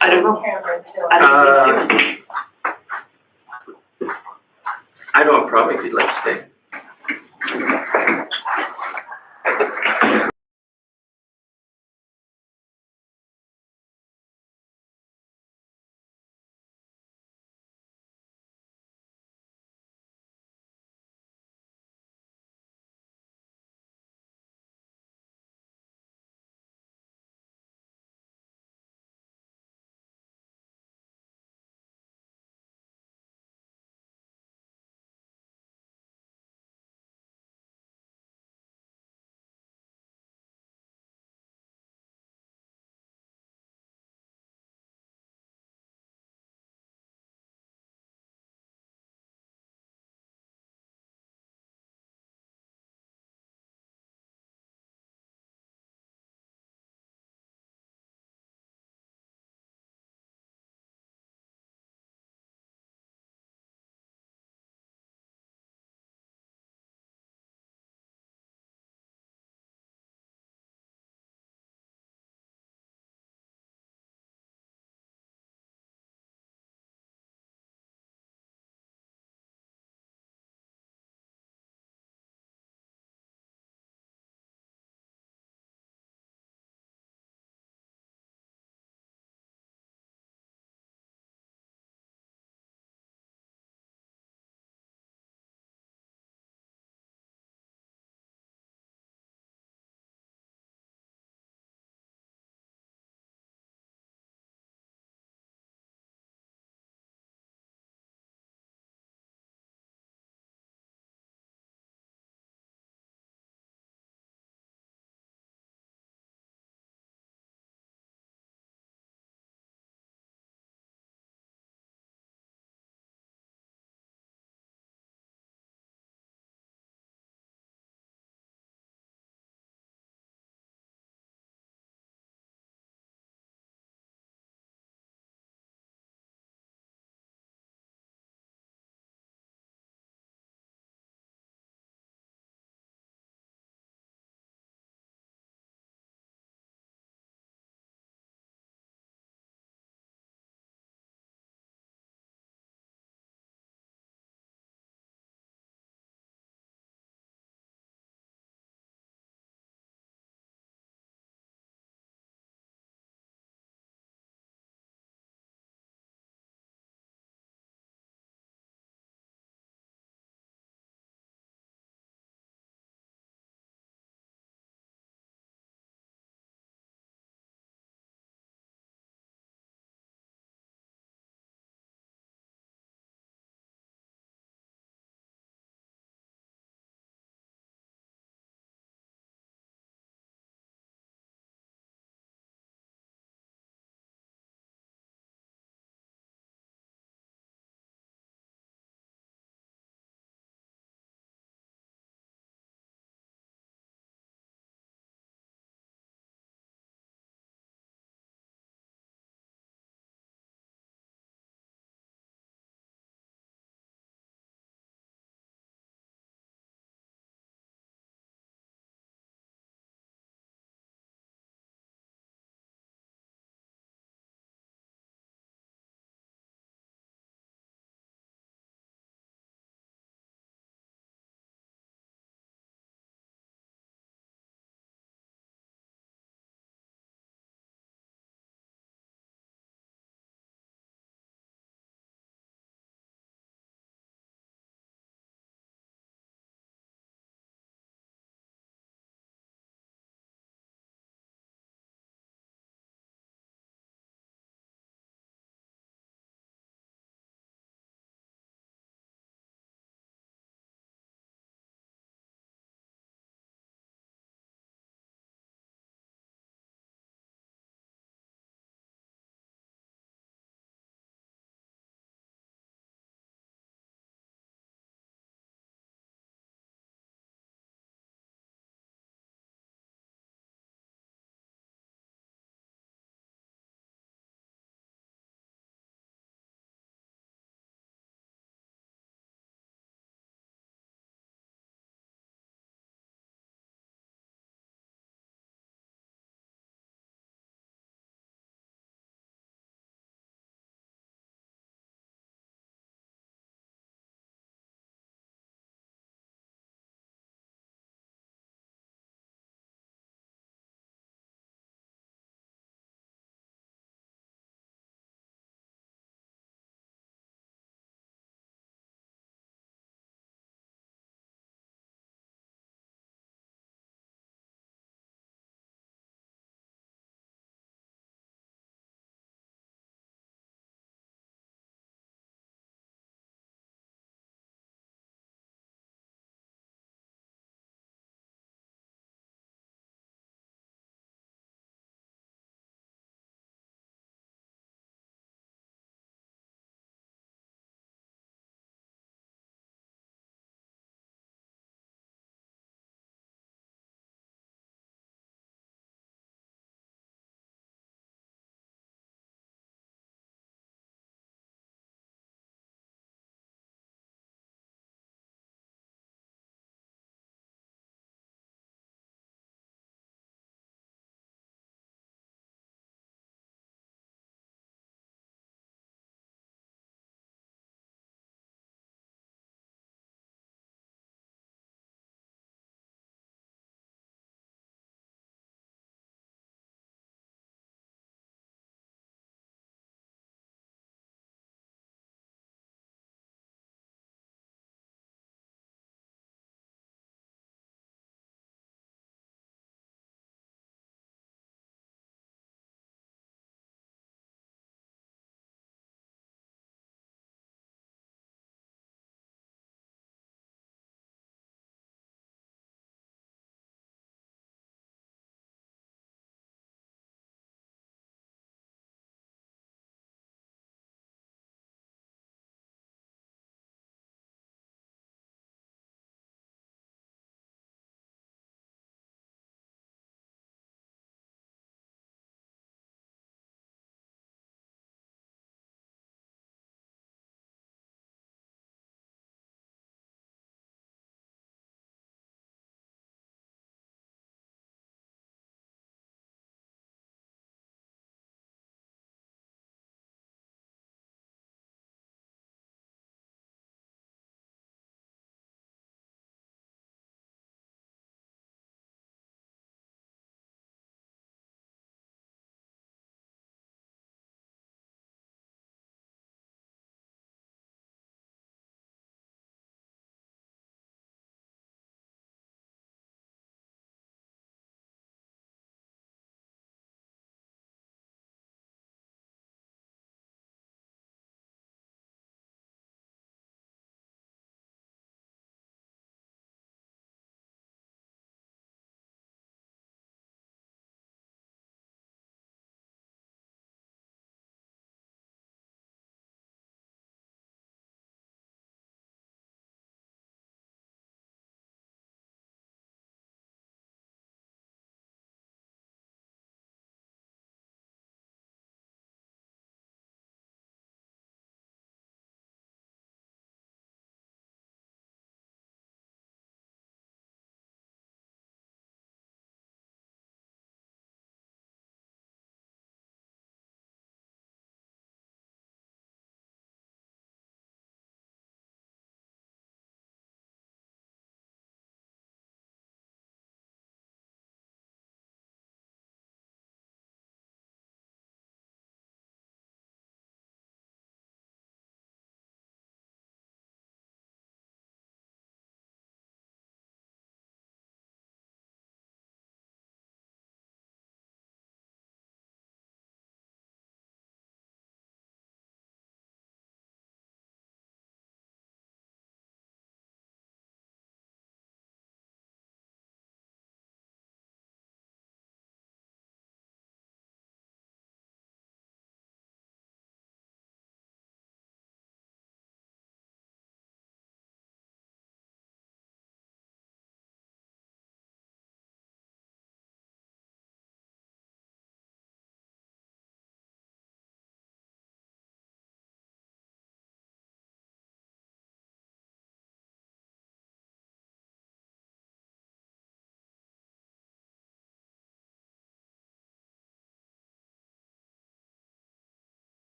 I don't know. I don't know what he's doing. I don't have a problem if you'd like to stay.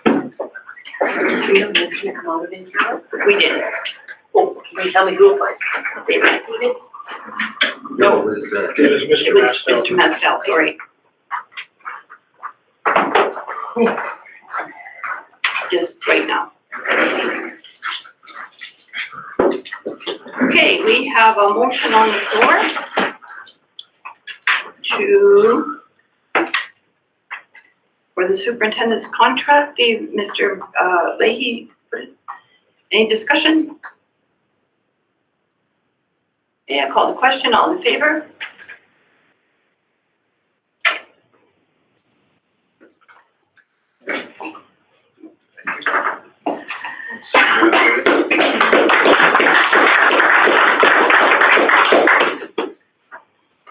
Just we have a motion to come out of it. We did. Oh, can you tell me who it was? They were included? No, it was, It was It Mr. was Mastel. Mr. Mastel, sorry. Just right now. Okay, we have a motion on the floor to, for the superintendent's contract, Mr. Leahy, any discussion? Okay, I call the question, all in favor?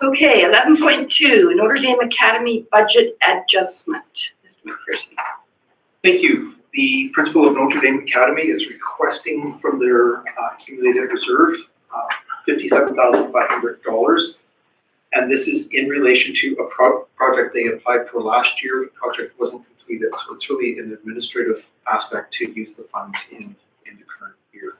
Okay, 11.2, Notre Dame Academy budget adjustment. Mr. McPherson. Thank you. The principal of Notre Dame Academy is requesting from their accumulated reserve $57,500. And this is in relation to a project they applied for last year. The project wasn't completed, so it's really an administrative aspect to use the funds in the current year.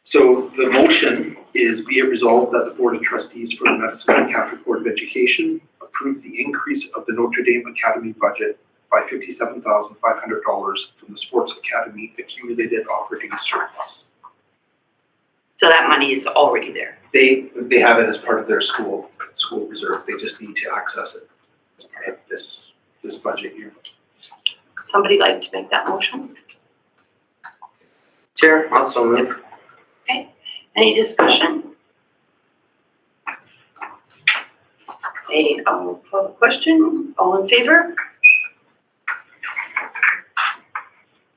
So the motion is be it resolved that the Board of Trustees for the Medicine Hat Catholic Board of Education approve the increase of the Notre Dame Academy budget by $57,500 from the Sports Academy accumulated operating surplus. So that money is already there. They have it as part of their school reserve. They just need to access it as part of this budget year. Somebody like to make that motion? Chair, also move. Any discussion? Okay, I'll call the question. All in favor?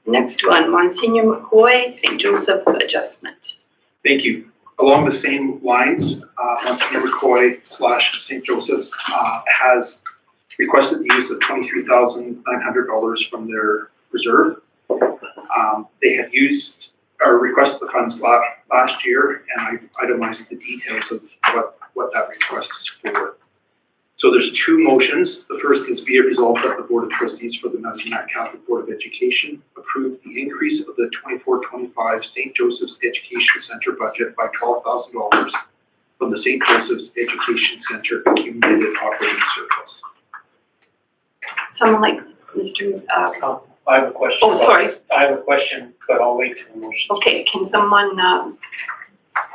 Next one, Monsignor McCoy, St. Joseph adjustment. Thank you. Along the same lines, Monsignor McCoy / St. Joseph's has requested the use of $23,900 from their reserve. They had used or requested the funds last year, and I itemized the details of what that request is for. So there's two motions. The first is be it resolved that the Board of Trustees for the Medicine Hat Catholic Board of Education approve the increase of the 24-25 St. Joseph's Education Center budget by $12,000 from the St. Joseph's Education Center accumulated operating surplus. Someone like Mr. I have a question. Oh, sorry. I have a question, but I'll wait till the motion. Okay, can someone,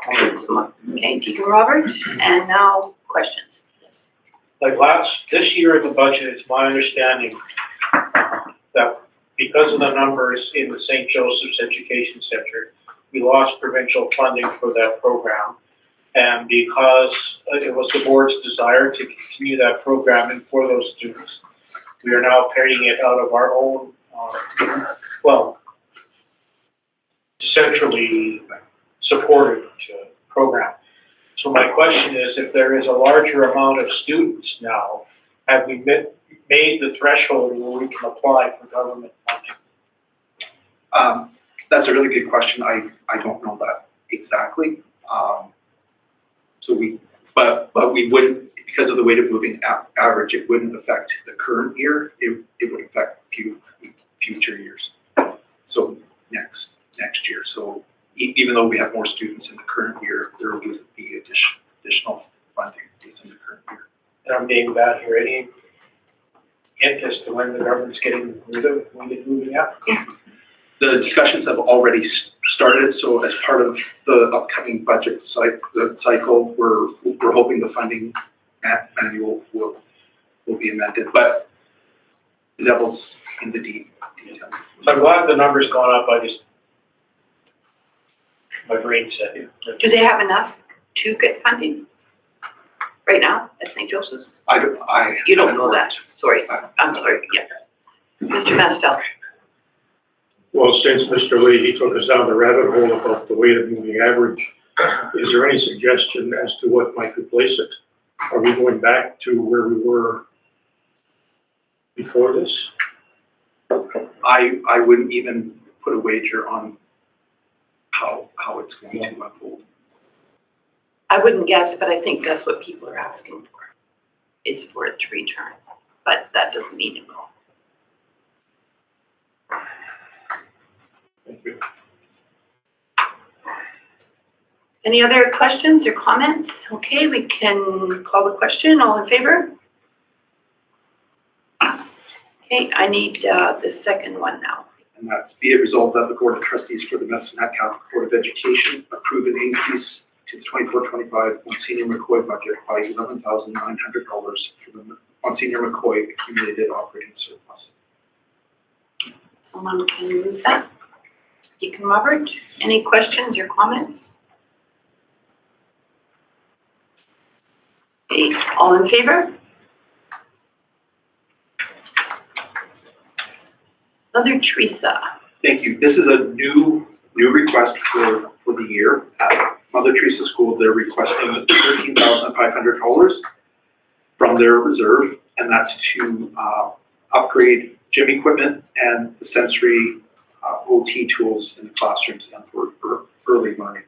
okay, Deacon Robert, and now questions. Like this year in the budget, it's my understanding that because of the numbers in the St. Joseph's Education Center, we lost provincial funding for that program. And because it was the board's desire to continue that programming for those students, we are now paying it out of our own, centrally supported program. So my question is, if there is a larger amount of students now, have we made the threshold where we can apply for government funding? That's a really good question. I don't know that exactly. But we wouldn't, because of the weighted moving average, it wouldn't affect the current year. It would affect future years. So next year. So even though we have more students in the current year, there will be additional funding within the current year. And I'm being bad here. Any hint as to when the government's getting rid of weighted moving average? The discussions have already started, so as part of the upcoming budget cycle, we're hoping the funding manual will be amended, but the devil's in the details. So I'm glad the number's gone up. My brain said it. Do they have enough to get funding right now at St. Joseph's? You don't know that, sorry. I'm sorry, yeah. Mr. Mastel. Well, since Mr. Lee took us down the rabbit hole about the weighted moving average, is there any suggestion as to what might replace it? Are we going back to where we were before this? I wouldn't even put a wager on how it's going to unfold. I wouldn't guess, but I think that's what people are asking for, is for it to return. But that doesn't mean it will. Thank you. Any other questions or comments? Okay, we can call the question. All in favor? Okay, I need the second one now. And that's be it resolved that the Board of Trustees for the Medicine Hat Catholic Board of Education approve an increase to the 24-25 Monsignor McCoy budget by $11,900 for the Monsignor McCoy accumulated operating surplus. Someone can move that. Deacon Robert, any questions or comments? Okay, all in favor? Mother Teresa. Thank you. This is a new request for the year. At Mother Teresa School, they're requesting $13,500 from their reserve, and that's to upgrade gym equipment and the sensory OT tools in the classrooms and for early learning.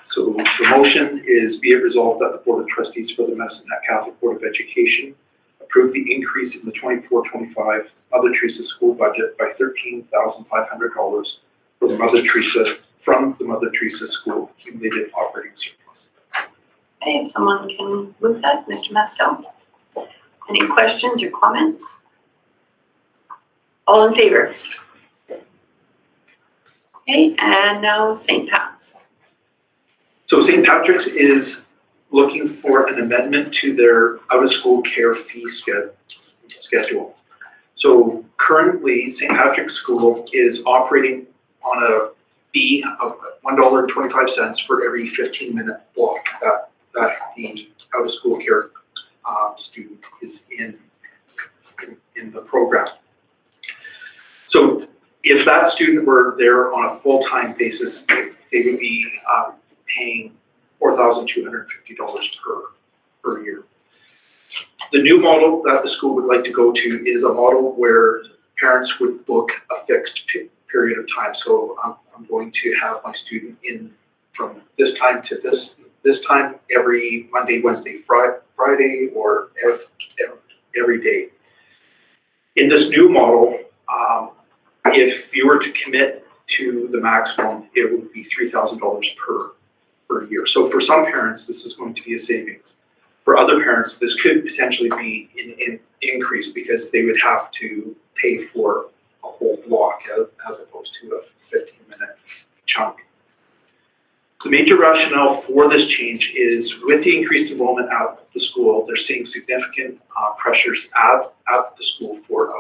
So the motion is be it resolved that the Board of Trustees for the Medicine Hat Catholic Board of Education approve the increase in the 24-25 Mother Teresa school budget by $13,500 from the Mother Teresa School accumulated operating surplus. Okay, if someone can move that, Mr. Mastel. Any questions or comments? All in favor? Okay, and now St. Pat's. So St. Patrick's is looking for an amendment to their out-of-school care fee schedule. So currently, St. Patrick's School is operating on a fee of $1.25 for every 15-minute block that the out-of-school care student is in the program. So if that student were there on a full-time basis, they would be paying $4,250 per year. The new model that the school would like to go to is a model where parents would book a fixed period of time. So I'm going to have my student in from this time to this time every Monday, Wednesday, Friday, or every day. In this new model, if you were to commit to the maximum, it would be $3,000 per year. So for some parents, this is going to be a savings. For other parents, this could potentially be an increase because they would have to pay for a whole block as opposed to a 15-minute chunk. The major rationale for this change is with the increased enrollment at the school, they're seeing significant pressures at the school for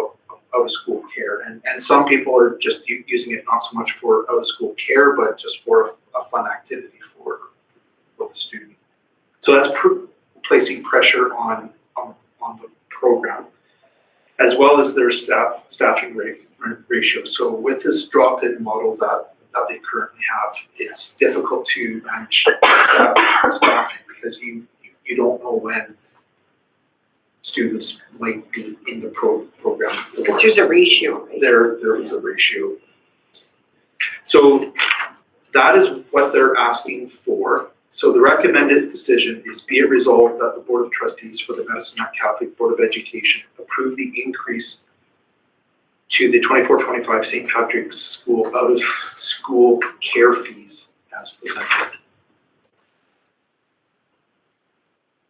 out-of-school care. And some people are just using it not so much for out-of-school care, but just for a fun activity for the student. So that's placing pressure on the program, as well as their staffing ratio. So with this drop-in model that they currently have, it's difficult to manage staffing because you don't know when students might be in the program. Because there's a ratio, right? There is a ratio. So that is what they're asking for. So the recommended decision is be it resolved that the Board of Trustees for the Medicine Hat Catholic Board of Education approve the increase to the 24-25 St. Patrick's School out-of-school care fees as presented.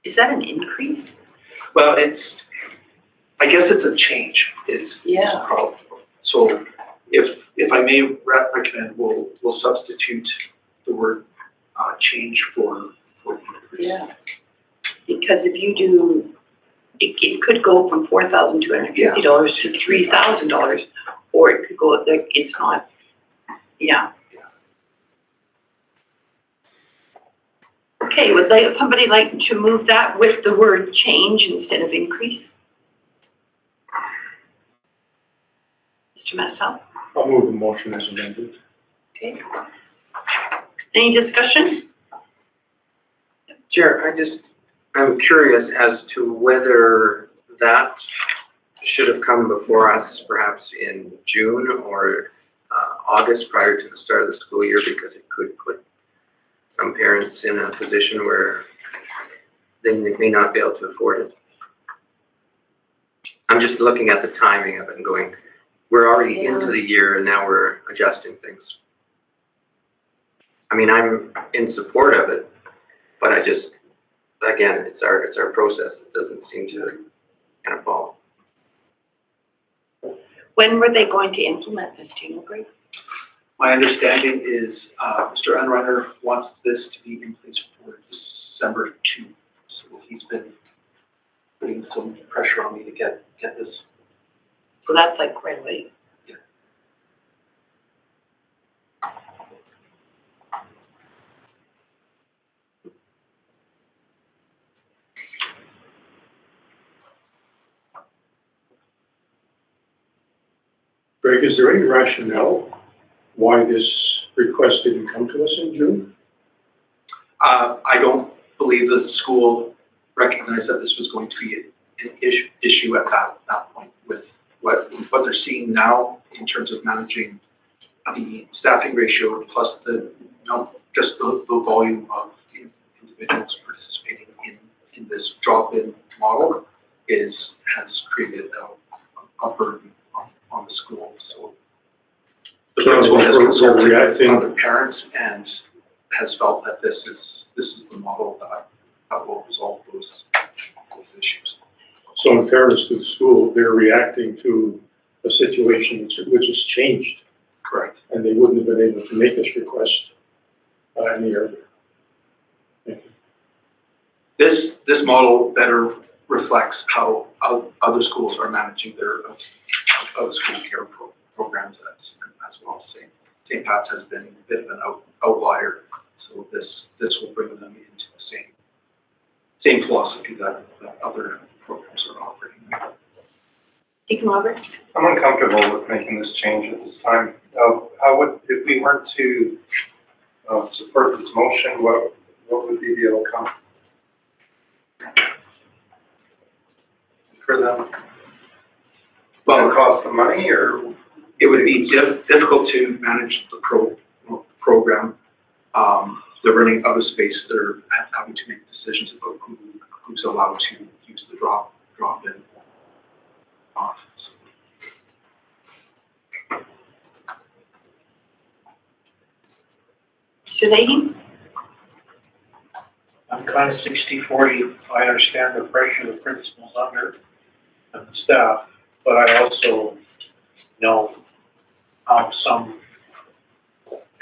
Is that an increase? Well, I guess it's a change. Is the problem. So if I may recommend, we'll substitute the word change for increase. Yeah. Because if you do, it could go from $4,250 to $3,000, or it could go like it's not. Yeah. Okay, would somebody like to move that with the word change instead of increase? Mr. Mastel? I'll move the motion as amended. Okay. Any discussion? Chair, I'm curious as to whether that should have come before us perhaps in June or August prior to the start of the school year, because it could put some parents in a position where they may not be able to afford it. I'm just looking at the timing of it and going, we're already Yeah. into the year and now we're adjusting things. I mean, I'm in support of it, but I just, again, it's our process. It doesn't seem to kind of follow. When were they going to implement this, do you know, Greg? My understanding is Mr. Unrunner wants this to be in place for December 2. So he's been putting some pressure on me to get this. So that's like right away. Greg, is there any rationale why this request didn't come to us in June? I don't believe the school recognized that this was going to be an issue at that point with what they're seeing now in terms of managing the staffing ratio plus just the volume of individuals participating in this drop-in model has created a burden on the school. So the principal has consulted with other parents and has felt that this is the model that will resolve those issues. So in fairness to the school, they're reacting to a situation which has changed, Correct. and they wouldn't have been able to make this request any earlier. Thank you. This model better reflects how other schools are managing their other school care programs as well. St. Pat's has been a bit of an outlier, so this will bring them into the same philosophy that other programs are operating. Deacon Robert? I'm uncomfortable with making this change at this time. How would, if we weren't to support this motion, what would be the outcome for them? Will it cost them money, or it would be difficult to manage the program. They're running out of space. They're having to make decisions about who's allowed to use the drop-in office. Mr. Leahy? I'm kind of 60-40. I understand the pressure the principal's under and the staff, but I also know some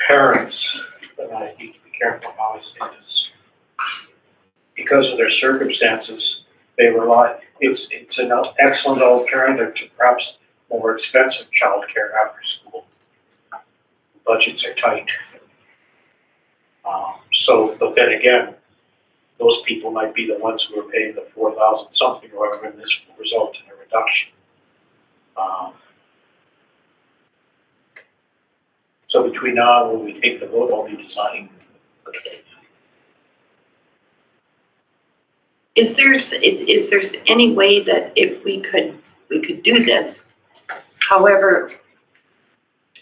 parents, and I need to be careful how I say this, because of their circumstances, they rely, it's an excellent alternative to perhaps more expensive childcare after school. Budgets are tight. But then again, those people might be the ones who are paying the 4,000 something or whatever, and this will result in a reduction. So between now and when we take the vote, I'll be deciding. Is there any way that if we could do this, however,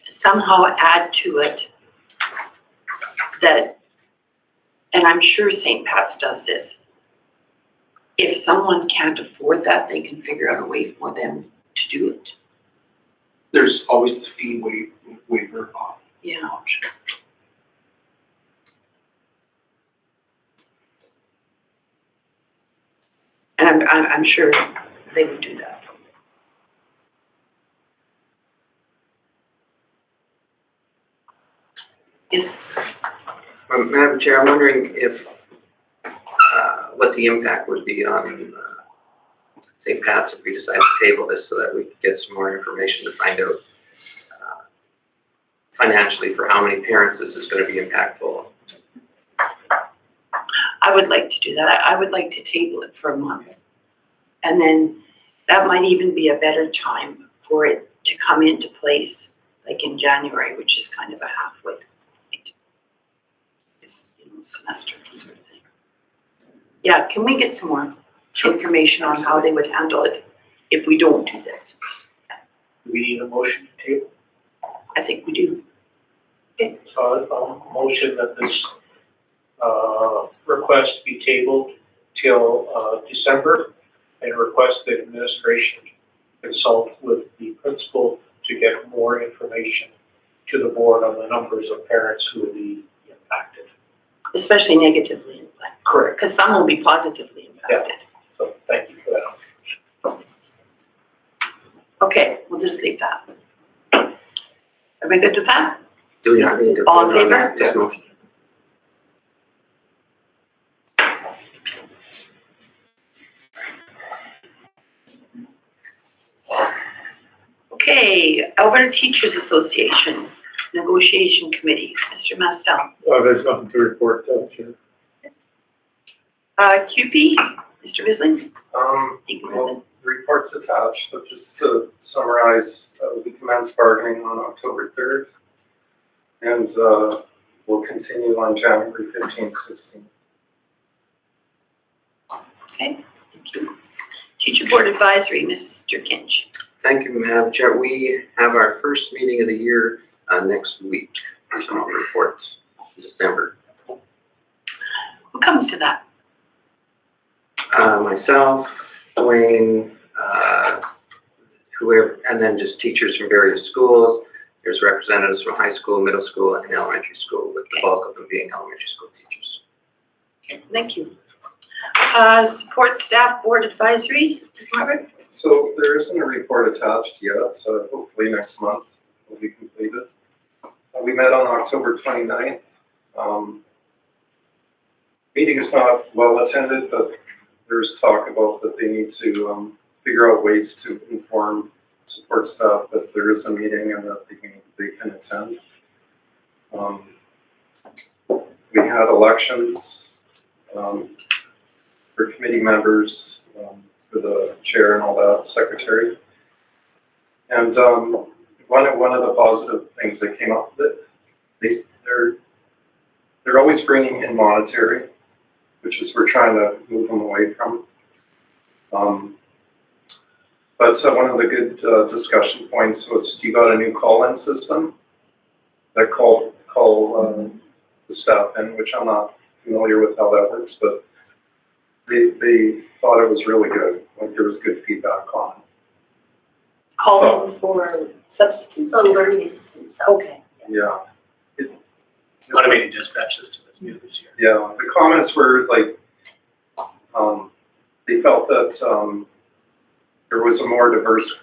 somehow add to it that, and I'm sure St. Pat's does this, if someone can't afford that, they can figure out a way for them to do it. There's always the fee waiver Yeah. option. And I'm sure they would do that. Yes. Madam Chair, I'm wondering if what the impact would be on St. Pat's if we decide to table this so that we could get some more information to find out financially for how many parents this is going to be impactful. I would like to do that. I would like to table it for a month. And then that might even be a better time for it to come into place, like in January, which is kind of a halfway point. This, semester sort of thing. Yeah, can we get some more information on how they would handle it if we don't do this? Do we need a motion to table? I think we do. Okay. A motion that this request be tabled till December, and request that administration consult with the principal to get more information to the board on the numbers of parents who will be impacted. Especially negatively impacted. Correct. Because some will be positively impacted. So thank you for that. Okay, we'll just leave that. Are we good with that? Do we not need to All in vote on that, favor? this motion? Okay, Alberta Teachers Association Negotiation Committee, Mr. Mastel. There's nothing to report, Chair. QP, Mr. Visling? Deacon Well, Visling. the report's attached, but just to summarize, we commenced bargaining on October 3rd. And we'll continue on January 15th, 16th. Okay, thank you. Teacher Board Advisory, Mr. Kinch. Thank you, Madam Chair. We have our first meeting of the year next week. Some reports in December. Who comes to that? Myself, Dwayne, whoever, and then just teachers from various schools. There's representatives from high school, middle school, and elementary school, with the bulk of them being elementary school teachers. Okay, thank you. Support Staff Board Advisory, Margaret? So there isn't a report attached yet, so hopefully next month will be completed. We met on October 29th. Meeting is not well attended, but there's talk about that they need to figure out ways to inform support staff that there is a meeting and that they can attend. We had elections for committee members, for the chair and all that, secretary. And one of the positive things that came up that they're always bringing in monetary, which is we're trying to move them away from. But one of the good discussion points was you got a new call-in system that call the staff in, which I'm not familiar with how that works, but they thought it was really good. Like there was good feedback on it. Calling for substitutes? The learning assistance. Okay. Yeah. Automated dispatch system is new this year. Yeah, the comments were like, they felt that there was a more diverse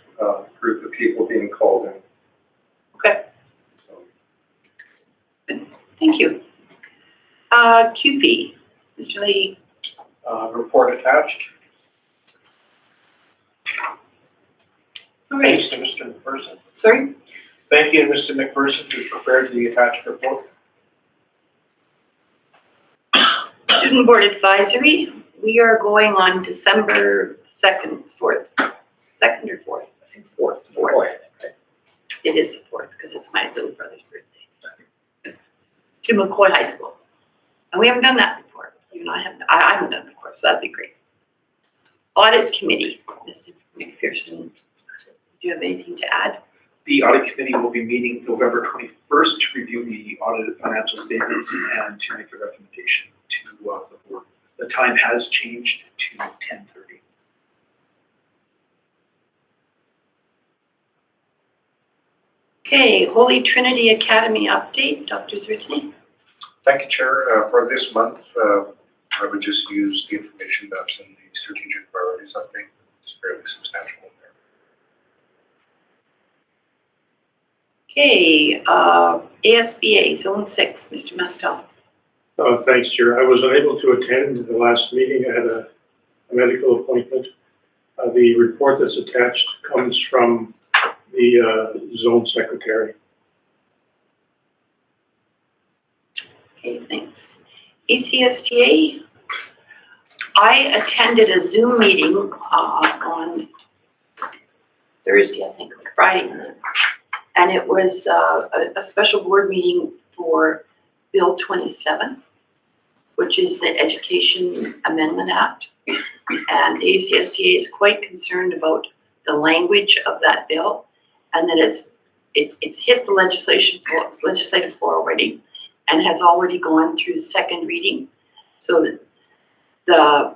group of people being called in. Okay. So, Thank you. QP, Mr. Lee. Report attached. All right. Thanks to Mr. McPherson. Sorry? Thank you to Mr. McPherson who prepared the attached report. Student Board Advisory, we are going on December 2nd, 4th. 2nd or 4th? I think 4th. 4th. It is the 4th because it's my little brother's birthday. To McCoy High School. And we haven't done that before. You and I haven't done it before, so that'd be great. Audit Committee, Mr. McPherson, do you have anything to add? The audit committee will be meeting November 21st to review the audited financial statements and to make a recommendation to the board. The time has changed to 10:30. Okay, Holy Trinity Academy update, Dr. Zritney. Thank you, Chair. For this month, I would just use the information that's in the strategic priorities update. It's fairly substantial in there. Okay, ASBA Zone 6, Mr. Mastel. Thanks, Chair. I was unable to attend the last meeting. I had a medical appointment. The report that's attached comes from the zone secretary. Okay, thanks. ACSTA, I attended a Zoom meeting on Thursday, I think, or Friday. And it was a special board meeting for Bill 27, which is the Education Amendment Act. And the ACSTA is quite concerned about the language of that bill and that it's hit the legislative floor already and has already gone through second reading. So that the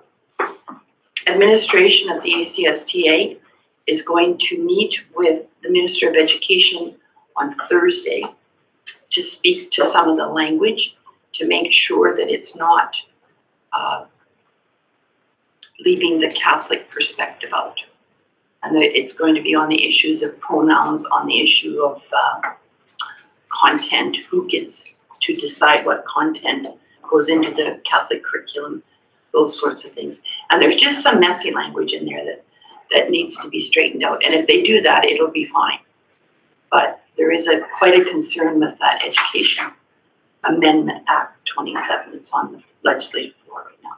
administration of the ACSTA is going to meet with the Minister of Education on Thursday to speak to some of the language to make sure that it's not leaving the Catholic perspective out. And that it's going to be on the issues of pronouns, on the issue of content, who gets to decide what content goes into the Catholic curriculum, those sorts of things. And there's just some messy language in there that needs to be straightened out. And if they do that, it'll be fine. But there is quite a concern with that Education Amendment Act 27 that's on the legislative floor right now.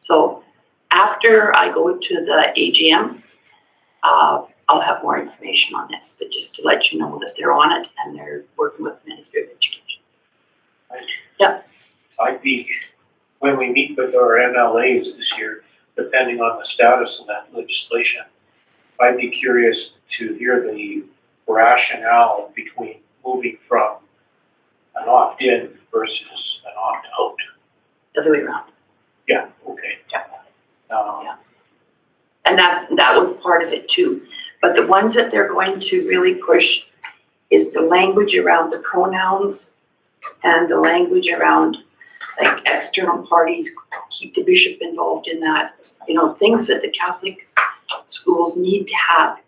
So after I go to the AGM, I'll have more information on this, but just to let you know that they're on it and they're working with the Ministry of Education. When we meet with our MLAs this year, depending on the status of that legislation, I'd be curious to hear the rationale between moving from an opt-in versus an opt-out. The other way around. Yeah, okay. Yeah. And that was part of it too. But the ones that they're going to really push is the language around the pronouns and the language around like external parties, keep the bishop involved in that, things that the Catholic schools need to have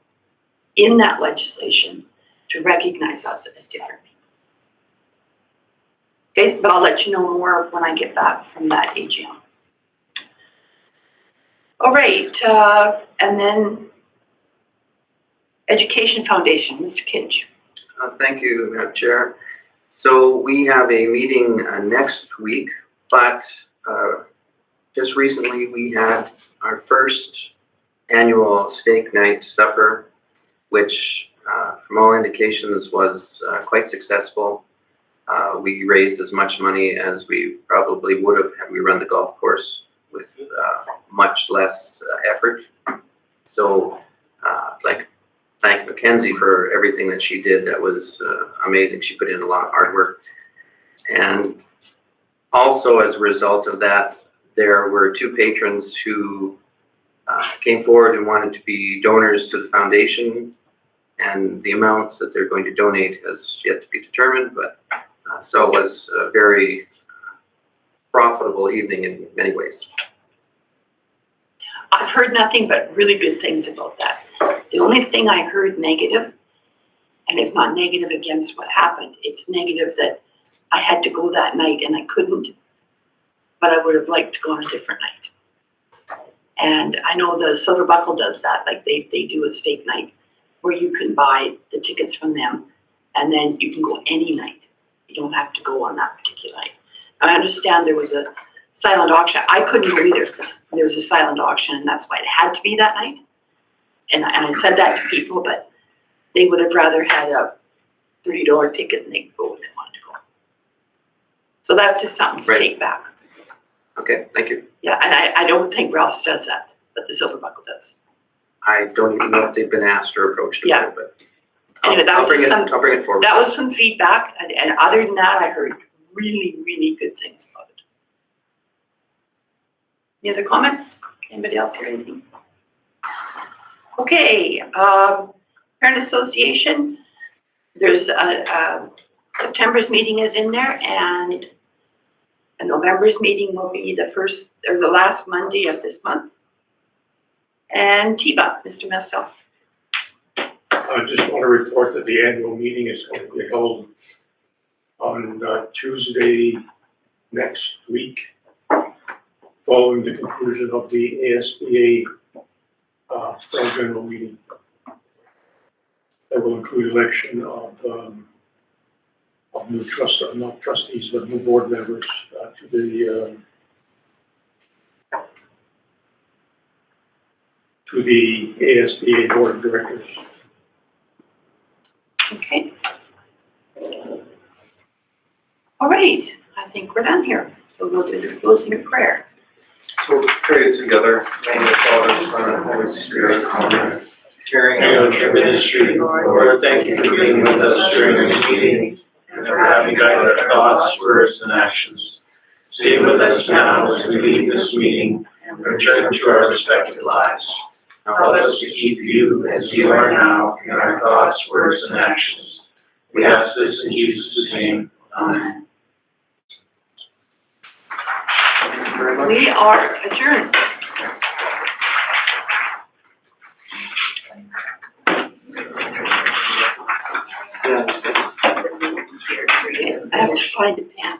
in that legislation to recognize us as different. Okay, but I'll let you know more when I get back from that AGM. All right, and then Education Foundation, Mr. Kinch. Thank you, Madam Chair. So we have a meeting next week, but just recently we had our first annual steak night supper, which from all indications was quite successful. We raised as much money as we probably would have had we run the golf course with much less effort. So thank Mackenzie for everything that she did. That was amazing. She put in a lot of hard work. And also as a result of that, there were two patrons who came forward and wanted to be donors to the foundation. And the amounts that they're going to donate has yet to be determined, but so it was a very profitable evening in many ways. I've heard nothing but really good things about that. The only thing I heard negative, and it's not negative against what happened, it's negative that I had to go that night and I couldn't, but I would have liked to go on a different night. And I know the Silver Buckle does that, like they do a steak night where you can buy the tickets from them and then you can go any night. You don't have to go on that particular night. I understand there was a silent auction. I couldn't go either. There was a silent auction and that's why it had to be that night. And I said that to people, but they would have rather had a $30 ticket and they could go if they wanted to go. So that's just something to take back. Okay, thank you. Yeah, and I don't think Ralph does that, but the Silver Buckle does. I don't even know if they've been asked or approached about it, but Anyway, I'll bring it forward. That was some feedback, and other than that, I heard really, really good things about it. Any other comments? Anybody else hear anything? Okay, Parent Association, there's September's meeting is in there, and November's meeting will be the last Monday of this month. And TIBA, Mr. Mestel. I just want to report that the annual meeting is going to be held on Tuesday next week, following the conclusion of the ASBA Fall General Meeting. That will include election of new not trustees, but new board members to the ASBA Board of Directors. Okay. All right, I think we're done here. So we'll do the closing prayer. So let's pray together. In the name of the Father, Son, and Holy Spirit. Amen. Carrying out your ministry, Lord, thank you for being with us during this meeting and for having guided our thoughts, words, and actions. Stay with us now as we leave this meeting and return to our respective lives. Help us to keep you as you are now in our thoughts, words, and actions. We ask this in Jesus' name. Amen. Thank you very much. We are adjourned. I have to find a pen.